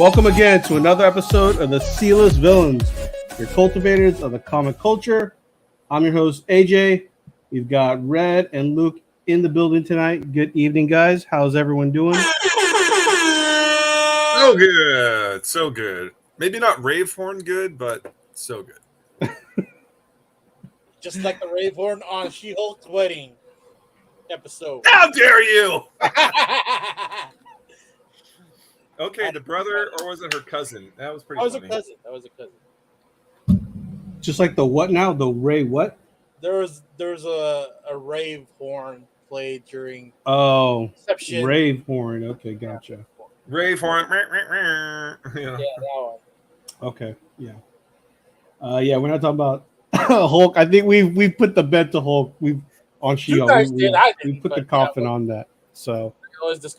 Welcome again to another episode of the C-List Villains, your cultivators of the comic culture. I'm your host, AJ. We've got Red and Luke in the building tonight. Good evening, guys. How's everyone doing? So good. So good. Maybe not rave horn good, but so good. Just like the rave horn on She-Hulk's wedding episode. How dare you? Okay, the brother, or was it her cousin? That was pretty funny. That was a cousin. Just like the what now? The Ray what? There's a rave horn played during Inception. Rave horn. Okay, gotcha. Rave horn. Yeah, that one. Okay, yeah. Yeah, we're not talking about Hulk. I think we've put the bet to Hulk. We've on She-Hulk. We put the coffin on that. So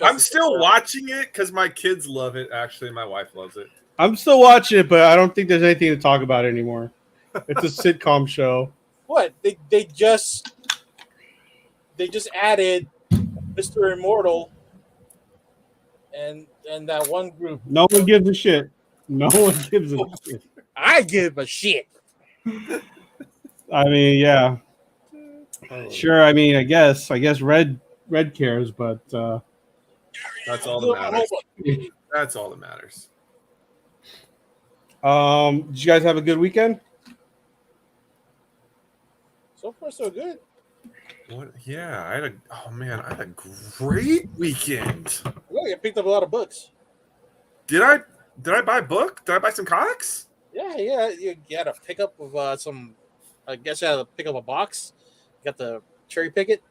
I'm still watching it because my kids love it. Actually, my wife loves it. I'm still watching it, but I don't think there's anything to talk about anymore. It's a sitcom show. What? They just added Mr. Immortal and that one group. No one gives a shit. No one gives a shit. I give a shit. I mean, yeah. Sure, I mean, I guess Red cares, but that's all that matters. That's all that matters. Did you guys have a good weekend? So far, so good. What? Yeah, I had a great weekend. Really, I picked up a lot of books. Did I buy a book? Did I buy some comics? Yeah. You had to pick up with some. I guess you had to pick up a box. You got to cherry pick it.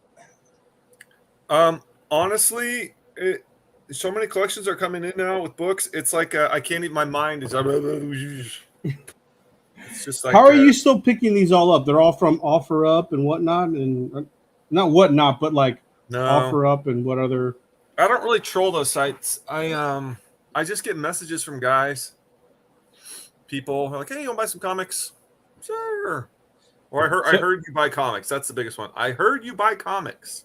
Honestly, so many collections are coming in now with books. It's like I can't even. My mind is. It's just like. How are you still picking these all up? They're all from OfferUp and whatnot, and not whatnot, but like OfferUp and what other. I don't really troll those sites. I just get messages from guys. People are like, "Hey, you want to buy some comics?" Sure. Or I heard you buy comics. That's the biggest one. I heard you buy comics.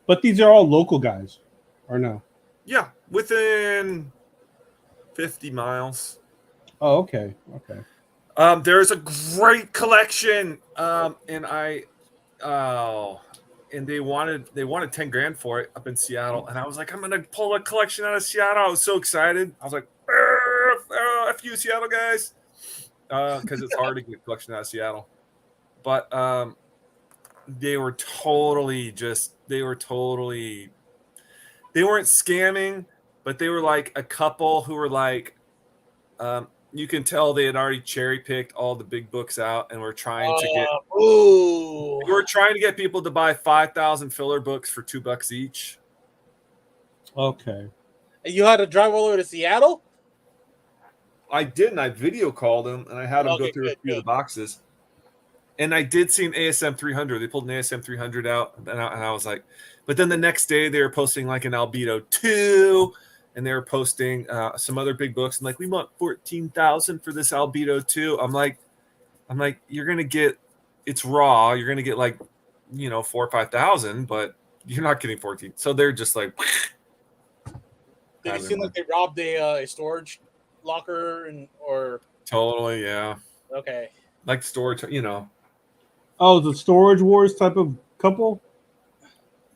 But these are all local guys, or no? Yeah, within 50 miles. Oh, okay. There's a great collection, and they wanted $10,000 for it up in Seattle, and I was like, I'm gonna pull a collection out of Seattle. I was so excited. I was like, F you, Seattle guys, because it's hard to get a collection out of Seattle. But they weren't scamming, but they were like a couple who were like, you can tell they had already cherry picked all the big books out and were trying to get people to buy 5,000 filler books for $2 each. Okay. And you had to drive all the way to Seattle? I didn't. I video called them and I had them go through a few of the boxes. And I did see an ASM 300. They pulled an ASM 300 out, and I was like, but then the next day they were posting like an Albedo 2, and they were posting some other big books, and like, we want 14,000 for this Albedo 2. I'm like, you're gonna get, it's raw. You're gonna get like, 4,000 or 5,000, but you're not getting 14. So they're just like. Did it seem like they robbed a storage locker or? Totally, yeah. Okay. Like storage, Oh, the Storage Wars type of couple?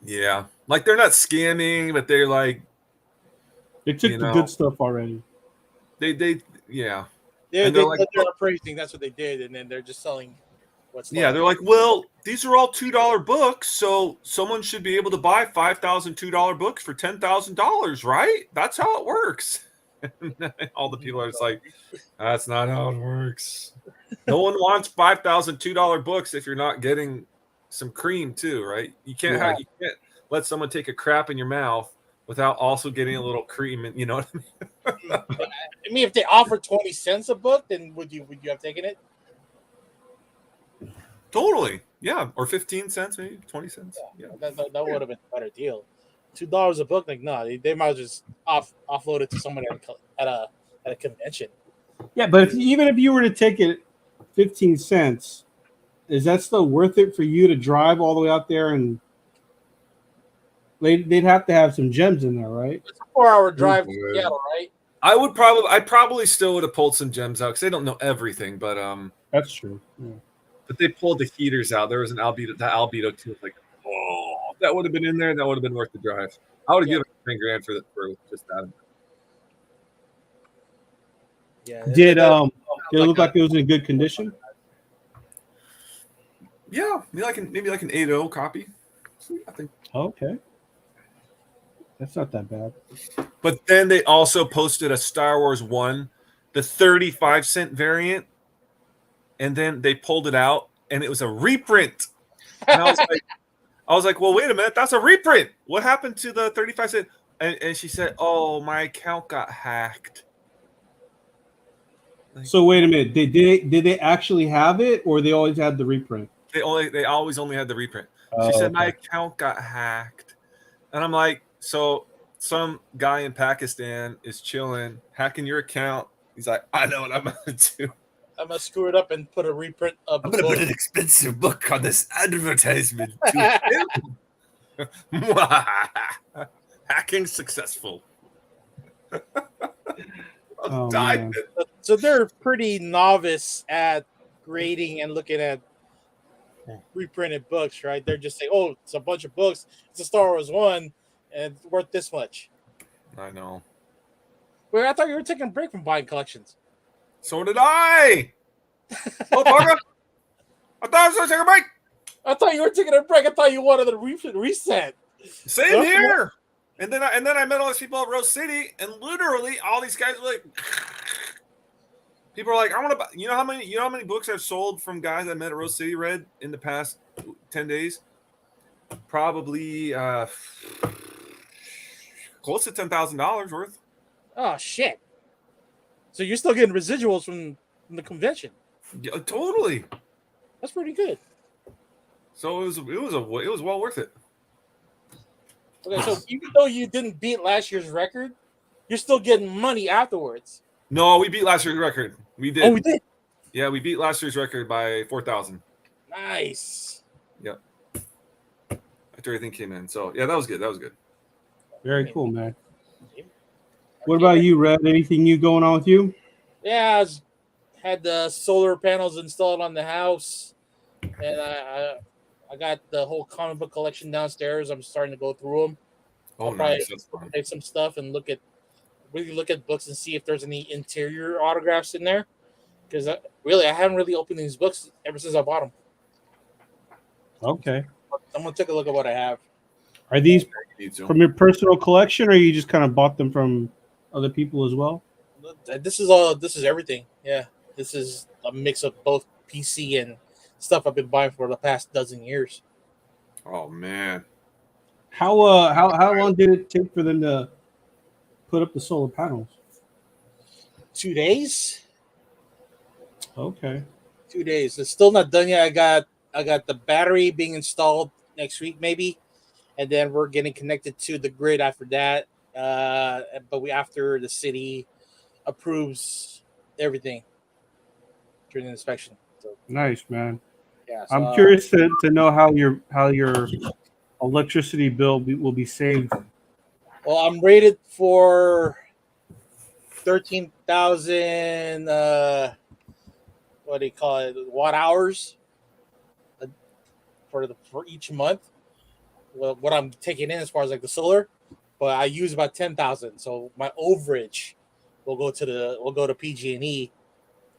Yeah. Like, they're not scamming, but they're like. They took the good stuff already. Yeah. They're appraising. That's what they did. And then they're just selling what's left. Yeah, they're like, well, these are all $2 books. So someone should be able to buy 5,000 $2 books for $10,000, right? That's how it works. All the people are just like, that's not how it works. No one wants 5,000 $2 books if you're not getting some cream too, right? You can't let someone take a crap in your mouth without also getting a little cream, and you know what I mean? I mean, if they offered 20 cents a book, then would you have taken it? Totally, yeah, or 15 cents, maybe 20 cents. Yeah. That would have been a better deal. $2 a book, like no, they might just offload it to someone at a convention. Yeah, but even if you were to take it 15 cents, is that still worth it for you to drive all the way out there? And they'd have to have some gems in there, right? It's a 4-hour drive to Seattle, right? I probably still would have pulled some gems out because they don't know everything, but That's true. Yeah. But they pulled the heaters out. There was an albedo. That albedo too. Like, oh, if that would have been in there. That would have been worth the drive. I would have given $10,000 for just that. Yeah. Did it look like it was in good condition? Yeah, maybe like an 8.0 copy. I think. Okay. That's not that bad. But then they also posted a Star Wars 1, the 35-cent variant, and then they pulled it out, and it was a reprint. And I was like, well, wait a minute, that's a reprint. What happened to the 35-cent? And she said, oh, my account got hacked. Like, so wait a minute, did they actually have it, or they always had the reprint? They always only had the reprint. Oh, She said okay. my account got hacked, and I'm like, so some guy in Pakistan is chilling, hacking your account. He's like, I know what I'm gonna do. I'm gonna screw it up and put a reprint of. I'm gonna put an expensive book on this advertisement. Hacking successful. Man. So they're pretty novice at grading and looking at reprinted books, right? They're just saying, "Oh, it's a bunch of books. It's a Star Wars 1, and it's worth this much." I know. Well, I thought you were taking a break from buying collections. So did I. Oh, Parker. I thought I was going to take a break. I thought you were taking a break. I thought you wanted a reset. Same here. And then I met all these people at Rose City, and literally all these guys were like, people are like, I want to buy. You know how many books I've sold from guys I met at Rose City read in the past 10 days? Probably close to $10,000 worth. Oh shit! So you're still getting residuals from the convention? Yeah, totally. That's pretty good. So it was well worth it. Okay, so even though you didn't beat last year's record, you're still getting money afterwards. No, we beat last year's record. We did. Oh, we did. Yeah, we beat last year's record by 4,000. Nice. Yep. After everything came in, so yeah, that was good. That was good. Very cool, man. What about you, Red? Anything new going on with you? Yeah, had the solar panels installed on the house, and I got the whole comic book collection downstairs. I'm starting to go through them. Oh, I'll nice. That's fun. take some stuff and really look at books and see if there's any interior autographs in there. Because I haven't really opened these books ever since I bought them. Okay. I'm gonna take a look at what I have. Are these from your personal collection, or you just kind of bought them from other people as well? This is everything. Yeah, this is a mix of both PC and stuff I've been buying for the past dozen years. Oh man, how long did it take for them to put up the solar panels? 2 days. Okay. 2 days. It's still not done yet. I got the battery being installed next week maybe, and then we're getting connected to the grid after that. But after the city approves everything during the inspection. So, nice, man. yeah, so, I'm curious to know how your electricity bill will be saved. Well, I'm rated for 13,000. What do you call it? Watt hours for each month. Well, what I'm taking in as far as like the solar, but I use about 10,000. So my overage will go to PG&E,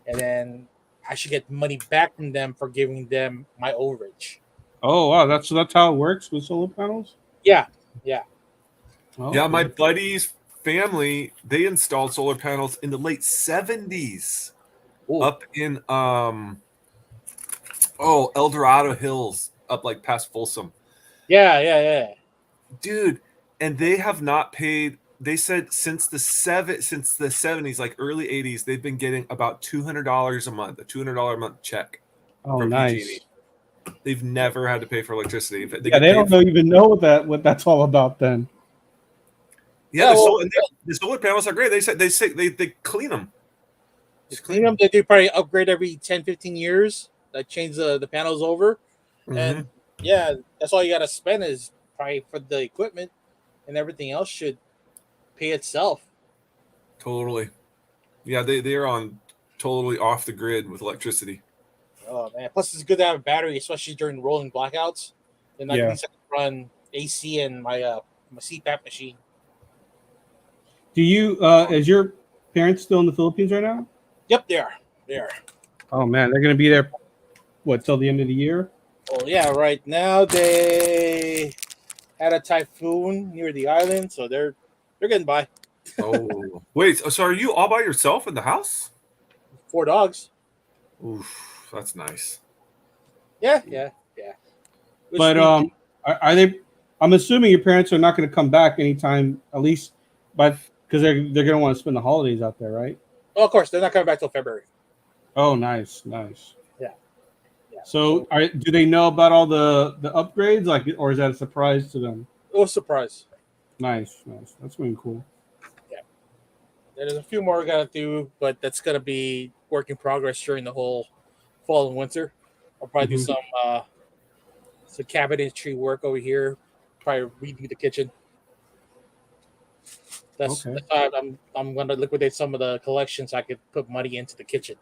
and then I should get money back from them for giving them my overage. Oh wow, that's how it works with solar panels. Yeah. Oh, yeah. My buddy's family, they installed solar panels in the late 70s. Ooh. Up in El Dorado Hills, up like past Folsom. Yeah. Dude, and they have not paid. They said since the 70s, like early 80s, they've been getting about $200 a month, a $200 a month check. Oh, nice. PG&E. They've never had to pay for electricity. They don't even know what that's all about then. Yeah, the solar panels are great. They say they clean them. Just clean them. They do probably upgrade every 10, 15 years. That change the panels over. Mm-hmm. And yeah, that's all you got to spend is probably for the equipment, and everything else should pay itself. Totally. Yeah, they're on totally off the grid with electricity. Oh man! Plus, it's good to have a battery, especially during rolling blackouts. And at Yeah. least I can run AC and my CPAP machine. Do you? Is your parents still in the Philippines right now? Yep, they are. They are. Oh man, they're gonna be there. What till the end of the year? Well, yeah. Right now they had a typhoon near the island, so they're getting by. Oh, wait. So are you all by yourself in the house? 4 dogs. Oof, that's nice. Yeah. Which But are they? I'm assuming your parents are not going to come back anytime, at least, but because they're going to want to spend the holidays out there, right? of course, they're not coming back till February. Oh, nice. Yeah. So, do they know about all the upgrades, like, or is that a surprise to them? It was a surprise. Nice. That's really cool. There's a few more we gotta do, but that's gonna be work in progress during the whole fall and winter. I'll probably do some cabinetry work over here. Probably redo the kitchen. That's how I'm gonna liquidate some of the collections. So I could put money into the kitchen.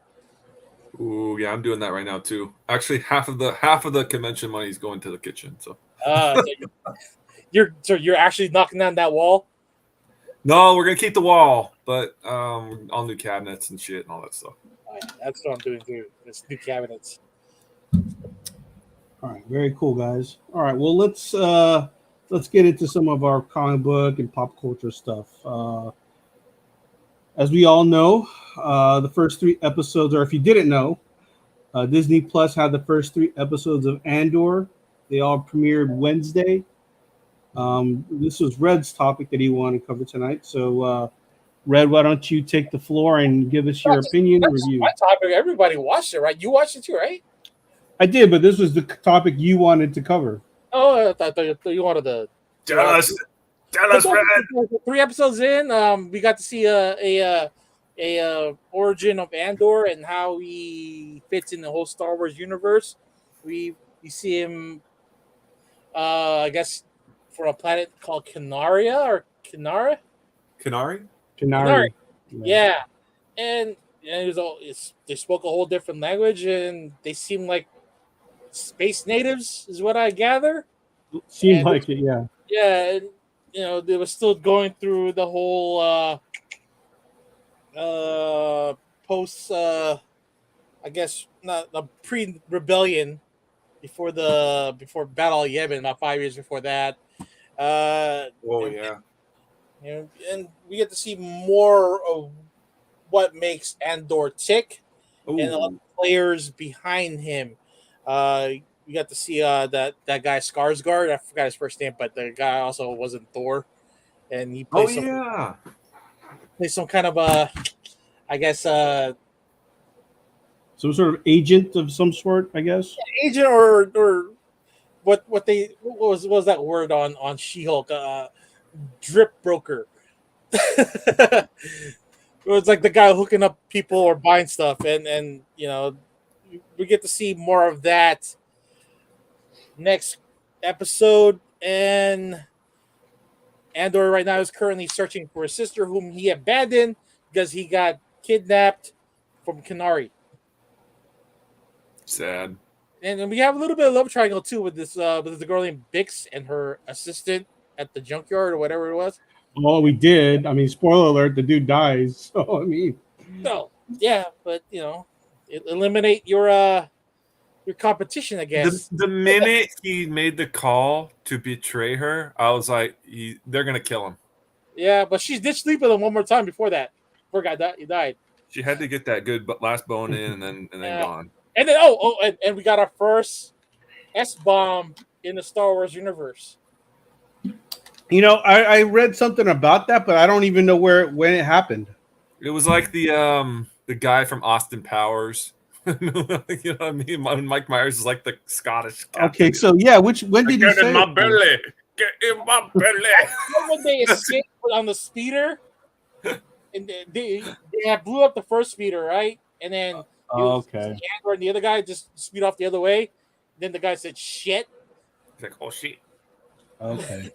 Ooh, yeah, I'm doing that right now too. Actually, half of the convention money is going to the kitchen. So So you're actually knocking down that wall. no, we're gonna keep the wall, but all new cabinets and shit and all that stuff. That's what I'm doing too. It's new cabinets. All right, very cool, guys. All right, well let's get into some of our comic book and pop culture stuff. As we all know, the first 3 episodes, or if you didn't know, Disney Plus had the first 3 episodes of Andor. They all premiered Wednesday. This was Red's topic that he wanted to cover tonight. So, Red, why don't you take the floor and give us your opinion and review? My topic. Everybody watched it, right? You watched it too, right? I did, but this was the topic you wanted to cover. Oh, I thought you wanted to Tell us, Red. 3 episodes in, we got to see a origin of Andor and how he fits in the whole Star Wars universe. We see him, I guess, from a planet called Canaria or Canara. Canary. Yeah, and they spoke a whole different language, and they seem like space natives, is what I gather. Seemed like it, yeah. Yeah, and, they were still going through the whole post, I guess, not the pre-rebellion before Battle of Yavin, about 5 years before that. Yeah. And we get to see more of what makes Andor tick and the players behind him. You got to see that guy Skarsgård. I forgot his first name, but the guy also wasn't Thor, and he plays some kind of I guess some sort of agent of some sort, I guess. Agent or what was that word on She-Hulk? Drip broker. It was like the guy hooking up people or buying stuff, and we get to see more of that next episode. And Andor right now is currently searching for his sister, whom he abandoned because he got kidnapped from Canary. Sad. And we have a little bit of love triangle too with the girl named Bix and her assistant at the junkyard or whatever it was. Oh, we did. I mean, spoiler alert: the dude dies. So I mean, no, yeah, but eliminate your competition, I guess. The minute he made the call to betray her, I was like, they're gonna kill him. Yeah, but she did sleep with him one more time before that. Poor guy he died. She had to get that good last bone in, and then gone. And then and we got our first S-bomb in the Star Wars universe. I read something about that, but I don't even know when it happened. It was like the guy from Austin Powers. You know what I mean? Mike Myers is like the Scottish captain. Okay, so yeah, when did you say? Get in my belly. Get in my belly. When they escaped on the speeder, and they blew up the first speeder, right? And then okay, Andor and the other guy just speed off the other way. Then the guy said, "Shit." He's like, "Oh shit." Okay.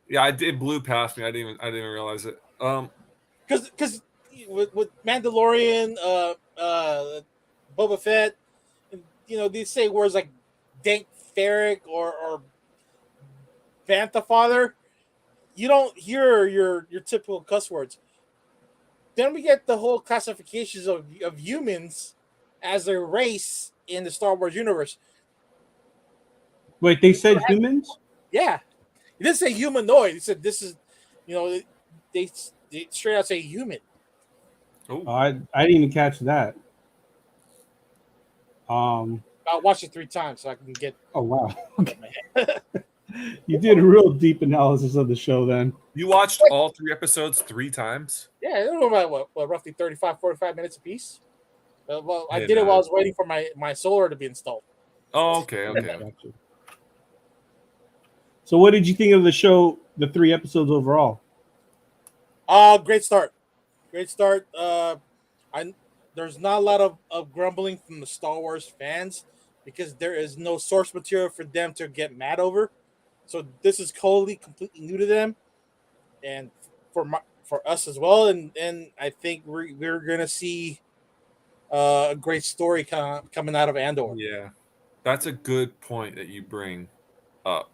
Yeah, it blew past me. I didn't even realize it. because with Mandalorian, Boba Fett, they say words like dank ferric or bantha father. You don't hear your typical cuss words. Then we get the whole classifications of humans as a race in the Star Wars universe. Wait, they said humans? Yeah, it didn't say humanoid. It said this is, they straight out say human. Oh, I didn't even catch that. I'll watch it 3 times so I can get. Oh wow. Okay. You did a real deep analysis of the show then. You watched all 3 episodes 3 times? Yeah, it was about roughly 35, 45 minutes a piece. Well, I did it while I was waiting for my solar to be installed. Oh, okay. So what did you think of the show, the 3 episodes overall? Great start. There's not a lot of grumbling from the Star Wars fans because there is no source material for them to get mad over. So this is completely new to them, and for us as well. And I think we're gonna see a great story coming out of Andor. Yeah, that's a good point that you bring up.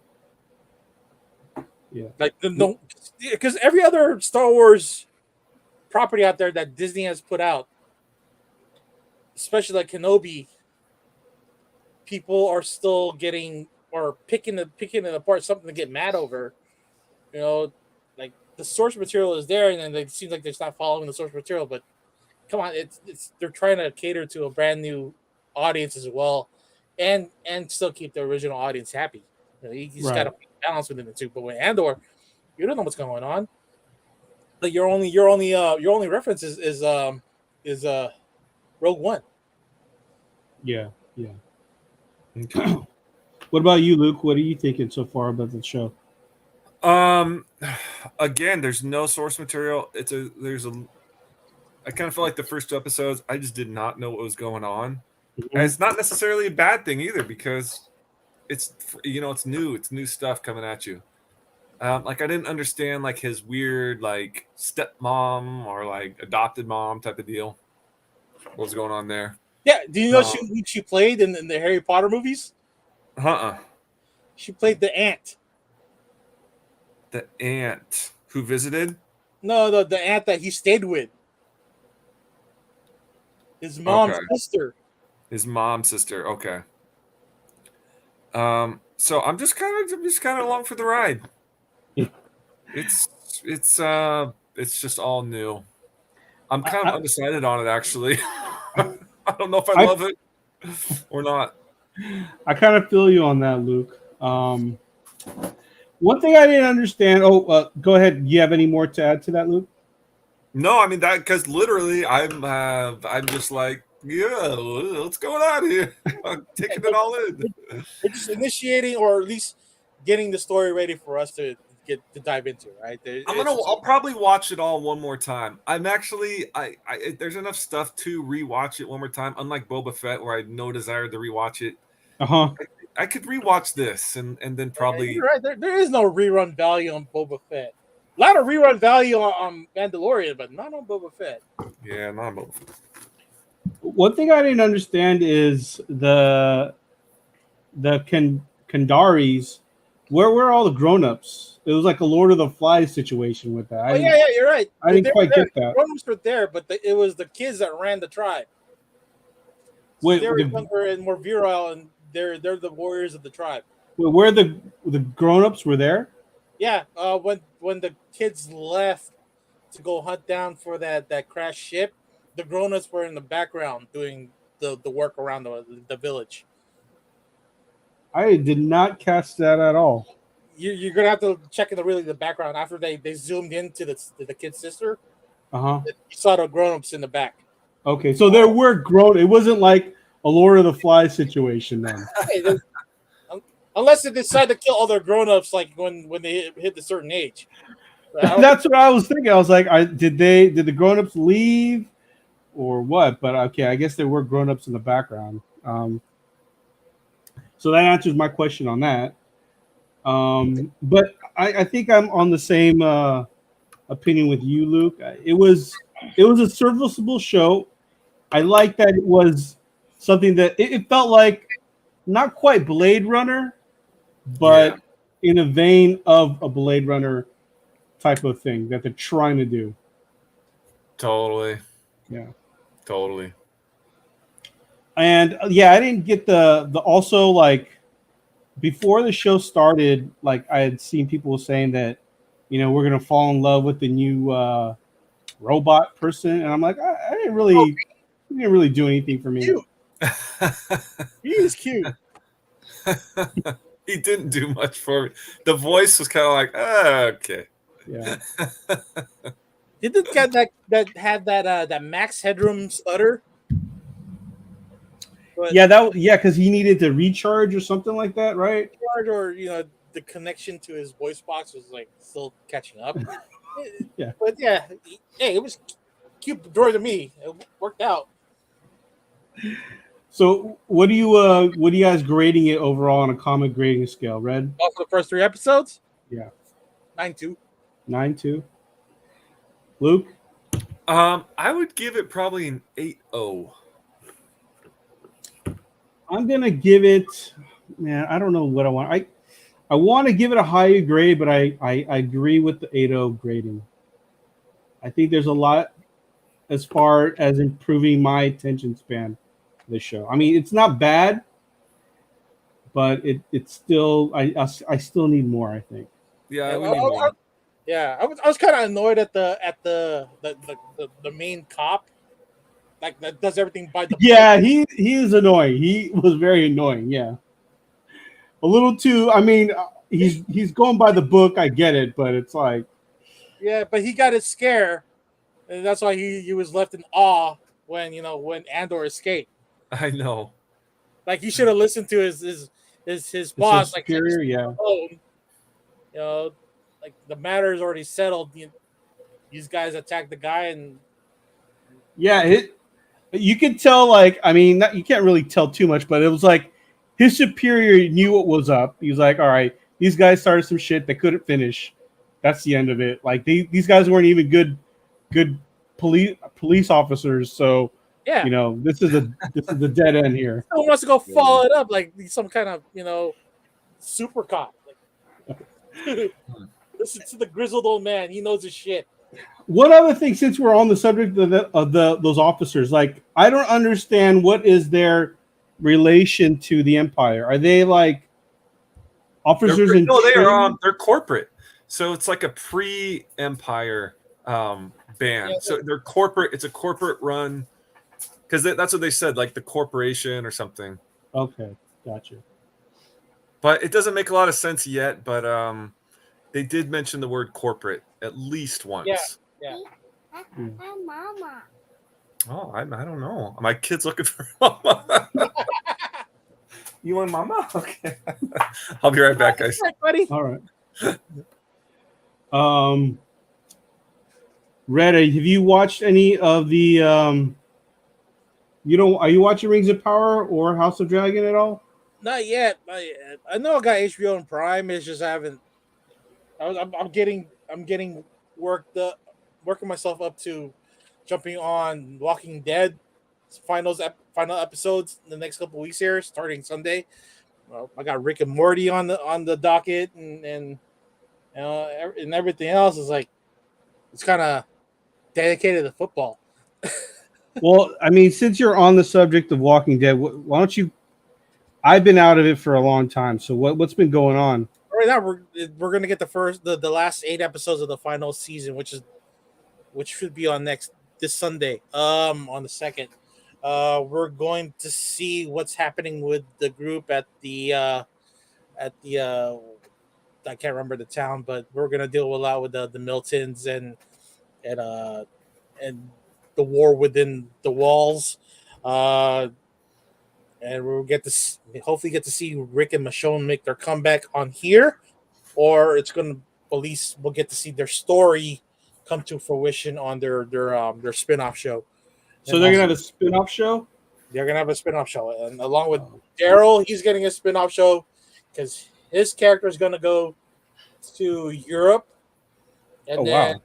Yeah, like because every other Star Wars property out there that Disney has put out, especially like Kenobi, people are still getting or picking it apart, something to get mad over. Like the source material is there, and then it seems like they're not following the source material. But come on, it's they're trying to cater to a brand new audience as well, and still keep the original audience happy. You just got to balance within the two. But with Andor, you don't know what's going on. Like your only reference is Rogue One. Yeah. Okay. What about you, Luke? What are you thinking so far about the show? Again, there's no source material. I kind of feel like the first 2 episodes, I just did not know what was going on. Mm-hmm. And it's not necessarily a bad thing either because it's new stuff coming at you. Like I didn't understand like his weird like stepmom or like adopted mom type of deal. What was going on there? Yeah, do you know she played in the Harry Potter movies? She played the aunt. The aunt who visited? No, the aunt that he stayed with. His mom's sister. His mom's sister. Okay. So I'm just kind of along for the ride. It's just all new. I'm kind of undecided on it actually. I don't know if I love it or not. I kind of feel you on that, Luke. One thing I didn't understand. Go ahead. Do you have any more to add to that, Luke? No, I mean that because literally I'm just like, yeah, what's going on here? I'm taking it all in. We're just initiating or at least getting the story ready for us to dive into, right? I'll probably watch it all one more time. I'm actually there's enough stuff to rewatch it one more time. Unlike Boba Fett, where I had no desire to rewatch it. I could rewatch this and then probably. You're right. There is no rerun value on Boba Fett. A lot of rerun value on Mandalorian, but not on Boba Fett. Yeah, not on Boba Fett. One thing I didn't understand is the Kandaris. Where were all the grown-ups? It was like a Lord of the Flies situation with that. Yeah, you're right. I didn't quite get that. The grown-ups were there, but it was the kids that ran the tribe. Wait, they were younger and more virile, and they're the warriors of the tribe. Where the grown-ups were there? Yeah, when the kids left to go hunt down for that crashed ship, the grown-ups were in the background doing the work around the village. I did not catch that at all. You're gonna have to check in the background after they zoomed into the kid's sister. You saw the grown-ups in the back. Okay, so there were grown. It wasn't like a Lord of the Flies situation then. Unless they decide to kill all their grown-ups, like when they hit a certain age. That's what I was thinking. I was like, did the grown-ups leave or what? But okay, I guess there were grown-ups in the background. So that answers my question on that. But I think I'm on the same opinion with you, Luke. It was a serviceable show. I like that it was something that it felt like not quite Blade Runner, but in a vein of a Blade Runner type of thing that they're trying to do. Totally. Yeah. Totally. And yeah, I didn't get the also like before the show started, like I had seen people saying that, we're gonna fall in love with the new robot person, and I'm like, I didn't really, he didn't really do anything for me. Cute. He is cute. He didn't do much for me. The voice was kind of like, okay. Yeah. Did the guy that had that Max Headroom stutter? But because he needed to recharge or something like that, right? or the connection to his voice box was like still catching up. Yeah. But yeah, hey, it was cute droid to me. It worked out. So what do you guys grading it overall on a comic grading scale? Red? Oh, for the first 3 episodes? Yeah. 9.2. 9.2. Luke? I would give it probably an 8.0. I'm gonna give it, man. I don't know what I want. I want to give it a higher grade, but I agree with the 8.0 grading. I think there's a lot as far as improving my attention span for the show. I mean, it's not bad, but it's still I still need more. I think. Yeah, I was kind of annoyed at the main cop, like that does everything by the Yeah, he is annoying. He was very annoying. Yeah, a little too. I mean, he's going by the book. I get it, but it's like, yeah, but he got his scare, and that's why he was left in awe when Andor escaped. I know. Like he should have listened to his boss, like superior, yeah. Like the matter is already settled. These guys attacked the guy, and yeah, you can tell. Like, I mean, you can't really tell too much, but it was like his superior knew what was up. He was like, all right, these guys started some shit they couldn't finish. That's the end of it. Like these guys weren't even good police officers. So yeah, this is a dead end here. Someone wants to go follow it up like some kind of super cop. Like, listen to the grizzled old man. He knows his shit. One other thing, since we're on the subject of those officers, like I don't understand what is their relation to the Empire. Are they like officers? They're corporate. So it's like a pre-Empire band. Yeah, so they're corporate. It's a corporate run because that's what they said, like the corporation or something. Okay, gotcha. But it doesn't make a lot of sense yet. But they did mention the word corporate at least once. Yeah. Mama. Oh, I don't know. My kid's looking for mama. You want mama? Okay. I'll be right back, guys. Buddy. All right. Red, have you watched any of the are you watching Rings of Power or House of Dragon at all? Not yet. I know I got HBO and Prime. It's just I haven't. I'm getting working myself up to jumping on Walking Dead final episodes in the next couple weeks here, starting Sunday. I got Rick and Morty on the docket, and everything else is like it's kind of dedicated to football. Well, I mean, since you're on the subject of Walking Dead, why don't you? I've been out of it for a long time. So what's been going on? Right now, we're gonna get the last 8 episodes of the final season, which should be on this Sunday, on the 2nd. We're going to see what's happening with the group at the I can't remember the town, but we're gonna deal a lot with the Miltons and the war within the walls. And we'll hopefully get to see Rick and Michonne make their comeback on here, or it's gonna at least we'll get to see their story come to fruition on their spin-off show. So they're gonna have a spin-off show? They're gonna have a spin-off show, and along with Daryl, he's getting a spin-off show because his character is gonna go to Europe, and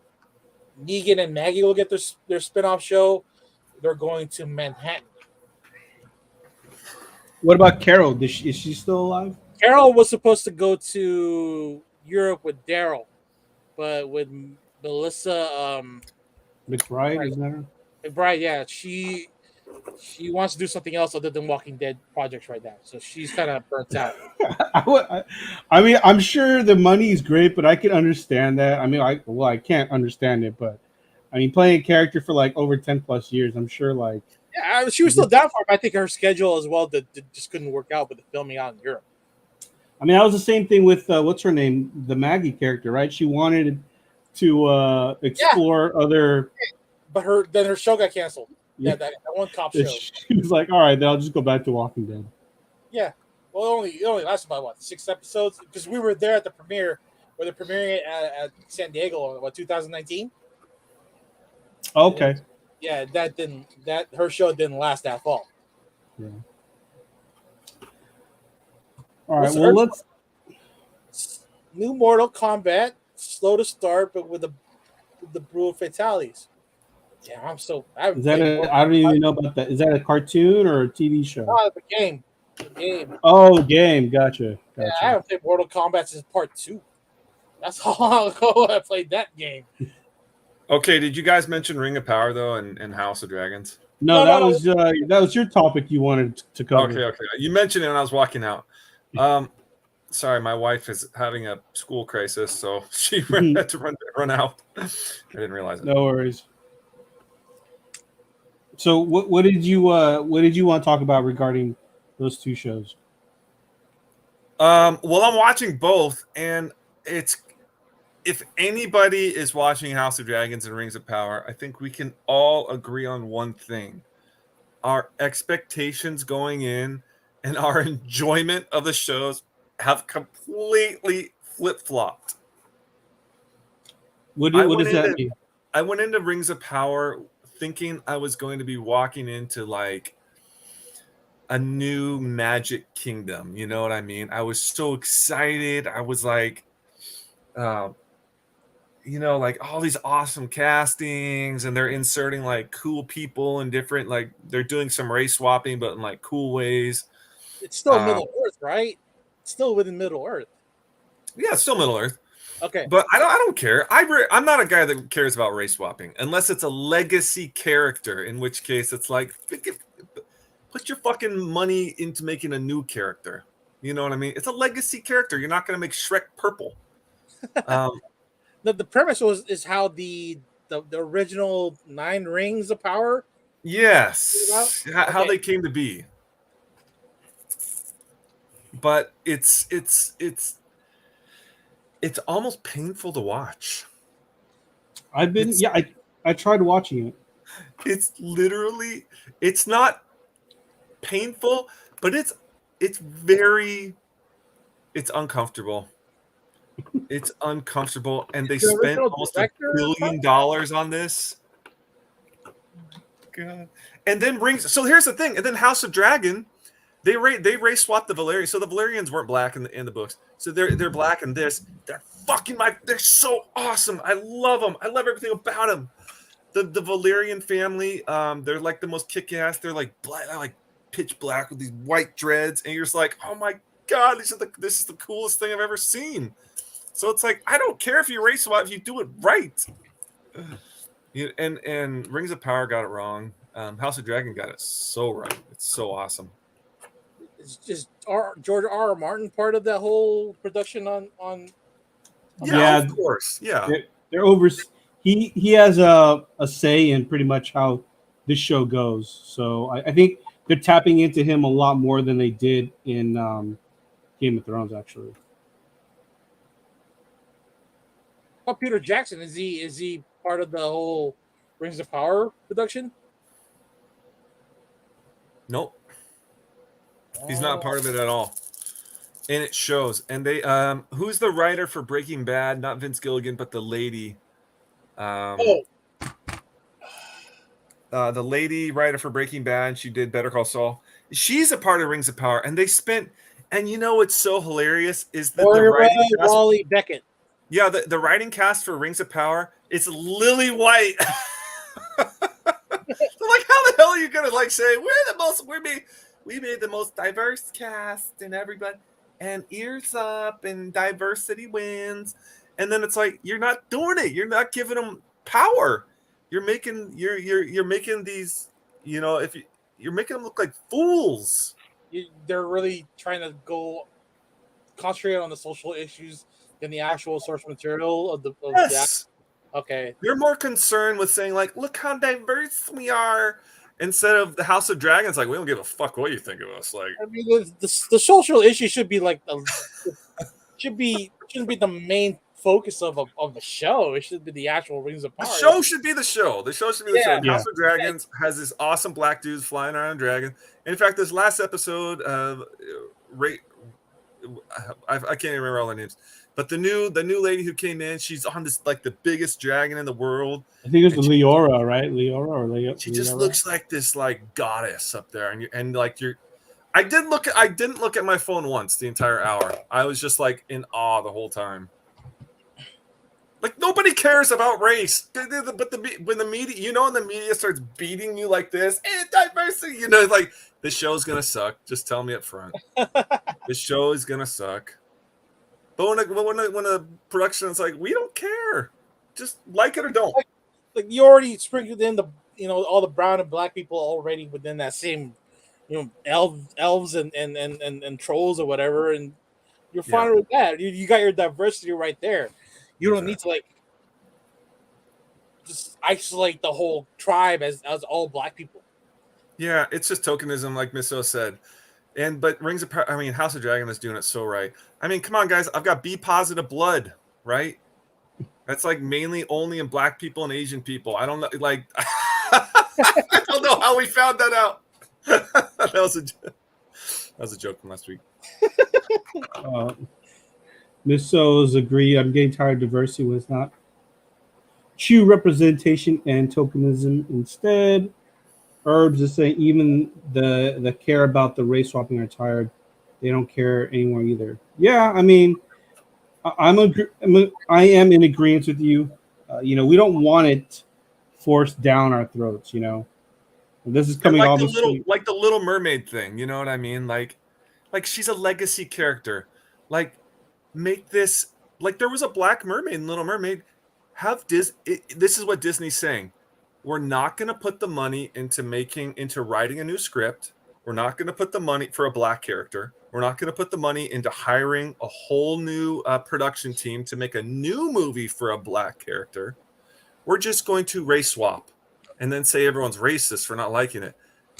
Negan and Maggie will get their spinoff show. They're going to Manhattan. What about Carol? Is she still alive? Carol was supposed to go to Europe with Daryl, but with Melissa McBride, isn't that her? McBride, yeah, she wants to do something else other than Walking Dead projects right now. So she's kind of burnt out. I mean, I'm sure the money is great, but I can understand that. I mean, I can't understand it, but I mean, playing a character for like over 10 plus years, I'm sure like. Yeah, she was still down for it. But I think her schedule as well that just couldn't work out with the filming out in Europe. I mean, that was the same thing with what's her name, the Maggie character, right? She wanted to explore other, but her show got canceled. Yeah, that one cop show. She was like, "All right, then I'll just go back to Walking Dead." Yeah, well, it only lasted about what 6 episodes because we were there at the premiere, where they're premiering it at San Diego, 2019. Okay. Yeah, her show didn't last that fall. Yeah. All right. Well, let's. New Mortal Kombat, slow to start, but with the brutal fatalities. Yeah, I don't even know about that. Is that a cartoon or a TV show? Oh, the game. The game. Oh, game. Gotcha. Yeah, I haven't played Mortal Kombat since Part 2. That's how long ago I played that game. Okay, did you guys mention Ring of Power though and House of Dragons? No, that was your topic you wanted to cover. Okay. You mentioned it when I was walking out. Sorry, my wife is having a school crisis, so she had to run out. I didn't realize it. No worries. So, what did you want to talk about regarding those two shows? Well, I'm watching both, and if anybody is watching House of Dragons and Rings of Power, I think we can all agree on one thing: our expectations going in and our enjoyment of the shows have completely flip-flopped. What does that mean? I went into Rings of Power thinking I was going to be walking into like a new magic kingdom. You know what I mean? I was so excited. I was like, like all these awesome castings, and they're inserting like cool people and different, like they're doing some race swapping, but in like cool ways. It's still Middle Earth, right? It's still within Middle Earth. Yeah, it's still Middle Earth. Okay, but I don't care. I'm not a guy that cares about race swapping unless it's a legacy character, in which case it's like put your fucking money into making a new character. You know what I mean? It's a legacy character. You're not going to make Shrek purple. The premise is how the original 9 rings of power. Yes, how they came to be. But it's almost painful to watch. I tried watching it. It's not painful, but it's uncomfortable. It's uncomfortable, and they spent almost $1 billion on this. God. And then so here's the thing, and then House of Dragon, they race swapped the Valyrians. So the Valyrians weren't black in the books. So they're black in this. They're they're so awesome. I love them. I love everything about them. The Valyrian family, they're like the most kick-ass. They're like black, like pitch black with these white dreads, and you're just like, oh my god, this is the coolest thing I've ever seen. So it's like, I don't care if you race swap, if you do it right. And Rings of Power got it wrong. House of Dragon got it so right. It's so awesome. It's just George R. Martin part of that whole production on Yeah, of course. Yeah, they're over. He has a say in pretty much how this show goes. So I think they're tapping into him a lot more than they did in Game of Thrones, actually. Oh, Peter Jackson, is he part of the whole Rings of Power production? Nope. He's not part of it at all. And it shows. And they who's the writer for Breaking Bad? Not Vince Gilligan, but the lady. The lady writer for Breaking Bad, she did Better Call Saul. She's a part of Rings of Power, and they spent. And you know what's so hilarious is that the writing Wally Beckett. Yeah, the writing cast for Rings of Power, it's Lily White. So like, how the hell are you gonna like say we made the most diverse cast and everybody and ears up and diversity wins, and then it's like you're not doing it. You're not giving them power. You're making these, if you're making them look like fools. They're really trying to go concentrate on the social issues than the actual source material of the. Yes. Okay. You're more concerned with saying like, look how diverse we are, instead of the House of Dragons. Like, we don't give a fuck what you think of us. Like, I mean, the social issue should be like shouldn't be the main focus of the show. It should be the actual Rings of Power. The show should be the show. The show should be the show. Yeah. House of Dragons has this awesome black dudes flying around a dragon. In fact, this last episode, I can't even remember all their names, but the new lady who came in, she's on this like the biggest dragon in the world. I think it's Leora, right? Leora or Leora. She just looks like this like goddess up there, and like you're. I didn't look at my phone once the entire hour. I was just like in awe the whole time. Like, nobody cares about race, but when the media, when the media starts beating you like this, and diversity, like, this show's gonna suck. Just tell me up front. This show is gonna suck. But when a production is like, we don't care, just like it or don't. Like you already sprinkled in all the brown and black people already within that same, elves and trolls or whatever, and you're fine with that. You got your diversity right there. You don't need to like just isolate the whole tribe as all black people. Yeah, it's just tokenism, like Miss O said. But Rings of Power, I mean, House of Dragon is doing it so right. I mean, come on, guys, I've got B positive blood, right? That's like mainly only in black people and Asian people. I don't know, like, I don't know how we found that out. that was a joke from last week. Miss So's agree. I'm getting tired of diversity when it's not true representation and tokenism instead. Herbs is saying even the care about the race swapping are tired. They don't care anymore either. Yeah, I mean, I am in agreement with you. We don't want it forced down our throats. This is coming like obviously like the Little Mermaid thing. You know what I mean? Like she's a legacy character. Like, make this like there was a black mermaid in Little Mermaid. This is what Disney's saying. We're not going to put the money into writing a new script. We're not going to put the money for a black character. We're not going to put the money into hiring a whole new production team to make a new movie for a black character. We're just going to race swap and then say everyone's racist for not liking it.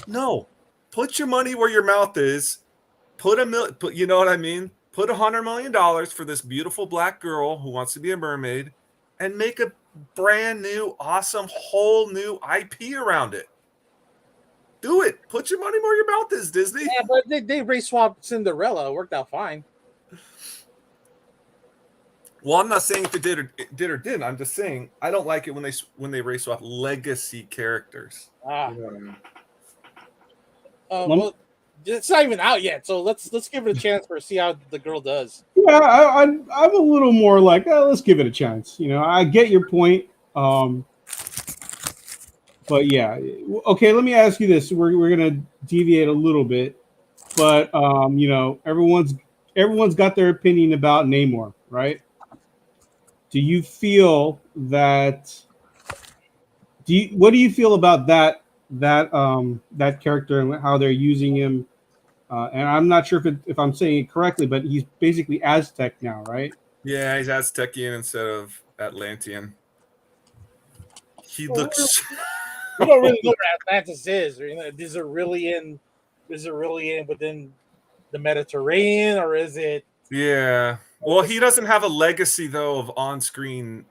No, put your money where your mouth is. You know what I mean? Put $100 million for this beautiful black girl who wants to be a mermaid and make a brand new, awesome, whole new IP around it. Do it. Put your money where your mouth is, Disney. Yeah, but they race swapped Cinderella. It worked out fine. Well, I'm not saying if it did or didn't. I'm just saying I don't like it when they race swap legacy characters. Well, it's not even out yet, so let's give it a chance for see how the girl does. Yeah, I'm a little more like, let's give it a chance. I get your point. But yeah, okay. Let me ask you this: we're gonna deviate a little bit, but everyone's got their opinion about Neymar, right? Do you feel that? What do you feel about that character and how they're using him? And I'm not sure if I'm saying it correctly, but he's basically Aztec now, right? Yeah, he's Aztecian instead of Atlantean. He looks. We don't really know where Atlantis is. Is it really in within the Mediterranean, or is it? Yeah. Well, he doesn't have a legacy though of on-screen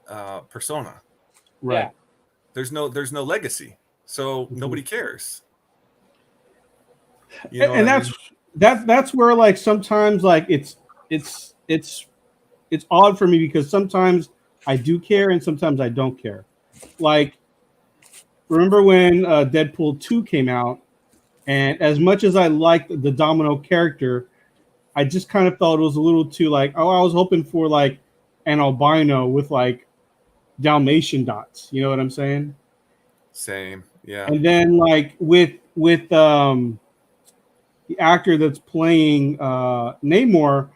persona. Right. Yeah. There's no legacy, so nobody cares. And that's where like sometimes like it's odd for me because sometimes I do care and sometimes I don't care. Like, remember when Deadpool 2 came out, and as much as I liked the Domino character, I just kind of felt it was a little too like, I was hoping for like and albino with like Dalmatian dots. You know what I'm saying? Same. Yeah. And then like with the actor that's playing Namor,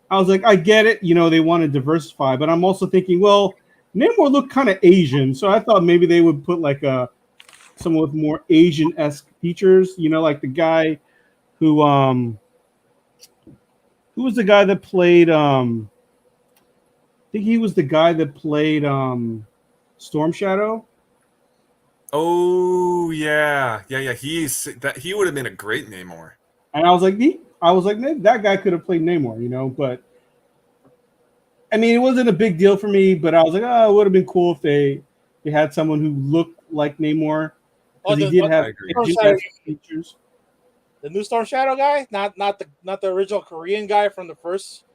I was like, I get it. You know, they want to diversify, but I'm also thinking, well, Namor looked kind of Asian, so I thought maybe they would put like someone with more Asian-esque features. You know, like the guy who was the guy that played I think he was the guy that played Storm Shadow. Oh yeah. He would have been a great Namor. And I was like, maybe that guy could have played Namor, you know. But I mean, it wasn't a big deal for me. But I was like, oh, it would have been cool if they had someone who looked like Namor because he did have features. The new Storm Shadow guy, not the original Korean guy from the first.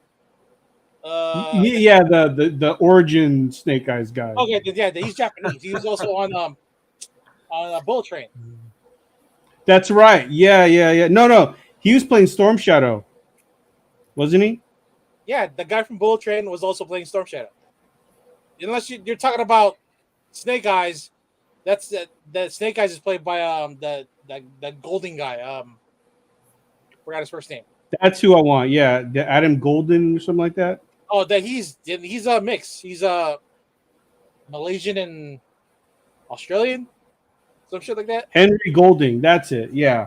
Yeah, the origin Snake Eyes guy. Okay, yeah, he's Japanese. He was also on a Bullet Train. That's right. Yeah. No, he was playing Storm Shadow, wasn't he? Yeah, the guy from Bullet Train was also playing Storm Shadow. Unless you're talking about Snake Eyes, that's the Snake Eyes is played by the Golden guy. Forgot his first name. That's who I want. Yeah, the Adam Golden or something like that. Oh, that he's a mix. He's a Malaysian and Australian, some shit like that. Henry Golding. That's it. Yeah.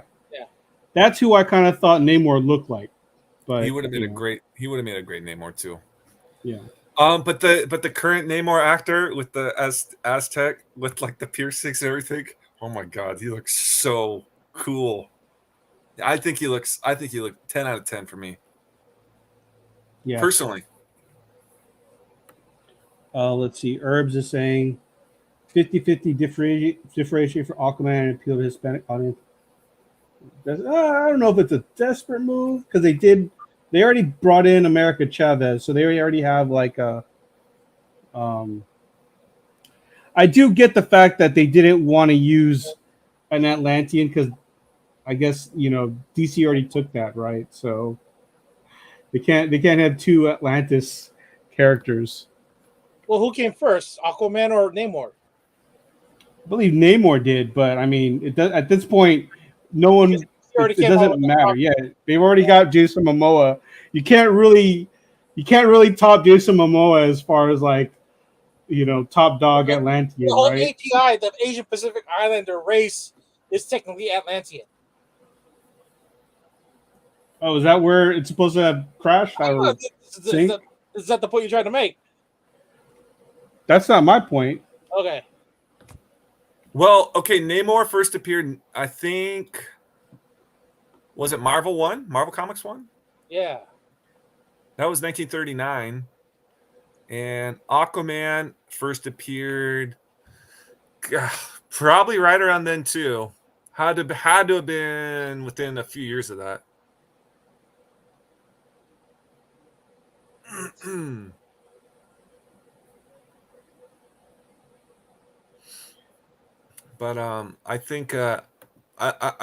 That's who I kind of thought Namor looked like. But he would have been a great Namor too. Yeah. But the current Namor actor with the Aztec with like the piercings and everything. Oh my god, he looks so cool. I think he looked 10 out of 10 for me. Yeah. Personally. Let's see. Herbs is saying 50-50 differentiate for Aquaman and appeal to Hispanic audience. I don't know if it's a desperate move because they already brought in America Chavez, so they already have like a. I do get the fact that they didn't want to use an Atlantean because I guess DC already took that, right? So they can't have two Atlantis characters. Well, who came first, Aquaman or Namor? I believe Namor did, but I mean, at this point, no one. It doesn't matter. Yeah, they've already got Jason Momoa. You can't really top Jason Momoa as far as like, top dog Atlantean. The whole right? API, the Asian Pacific Islander race, is technically Atlantean. Oh, is that where it's supposed to have crashed? Is that the point you're trying to make? That's not my point. Okay. Well, okay, Namor first appeared, I think, was it Marvel Comics 1? Yeah. That was 1939. And Aquaman first appeared probably right around then too. Had to have been within a few years of that. But I think I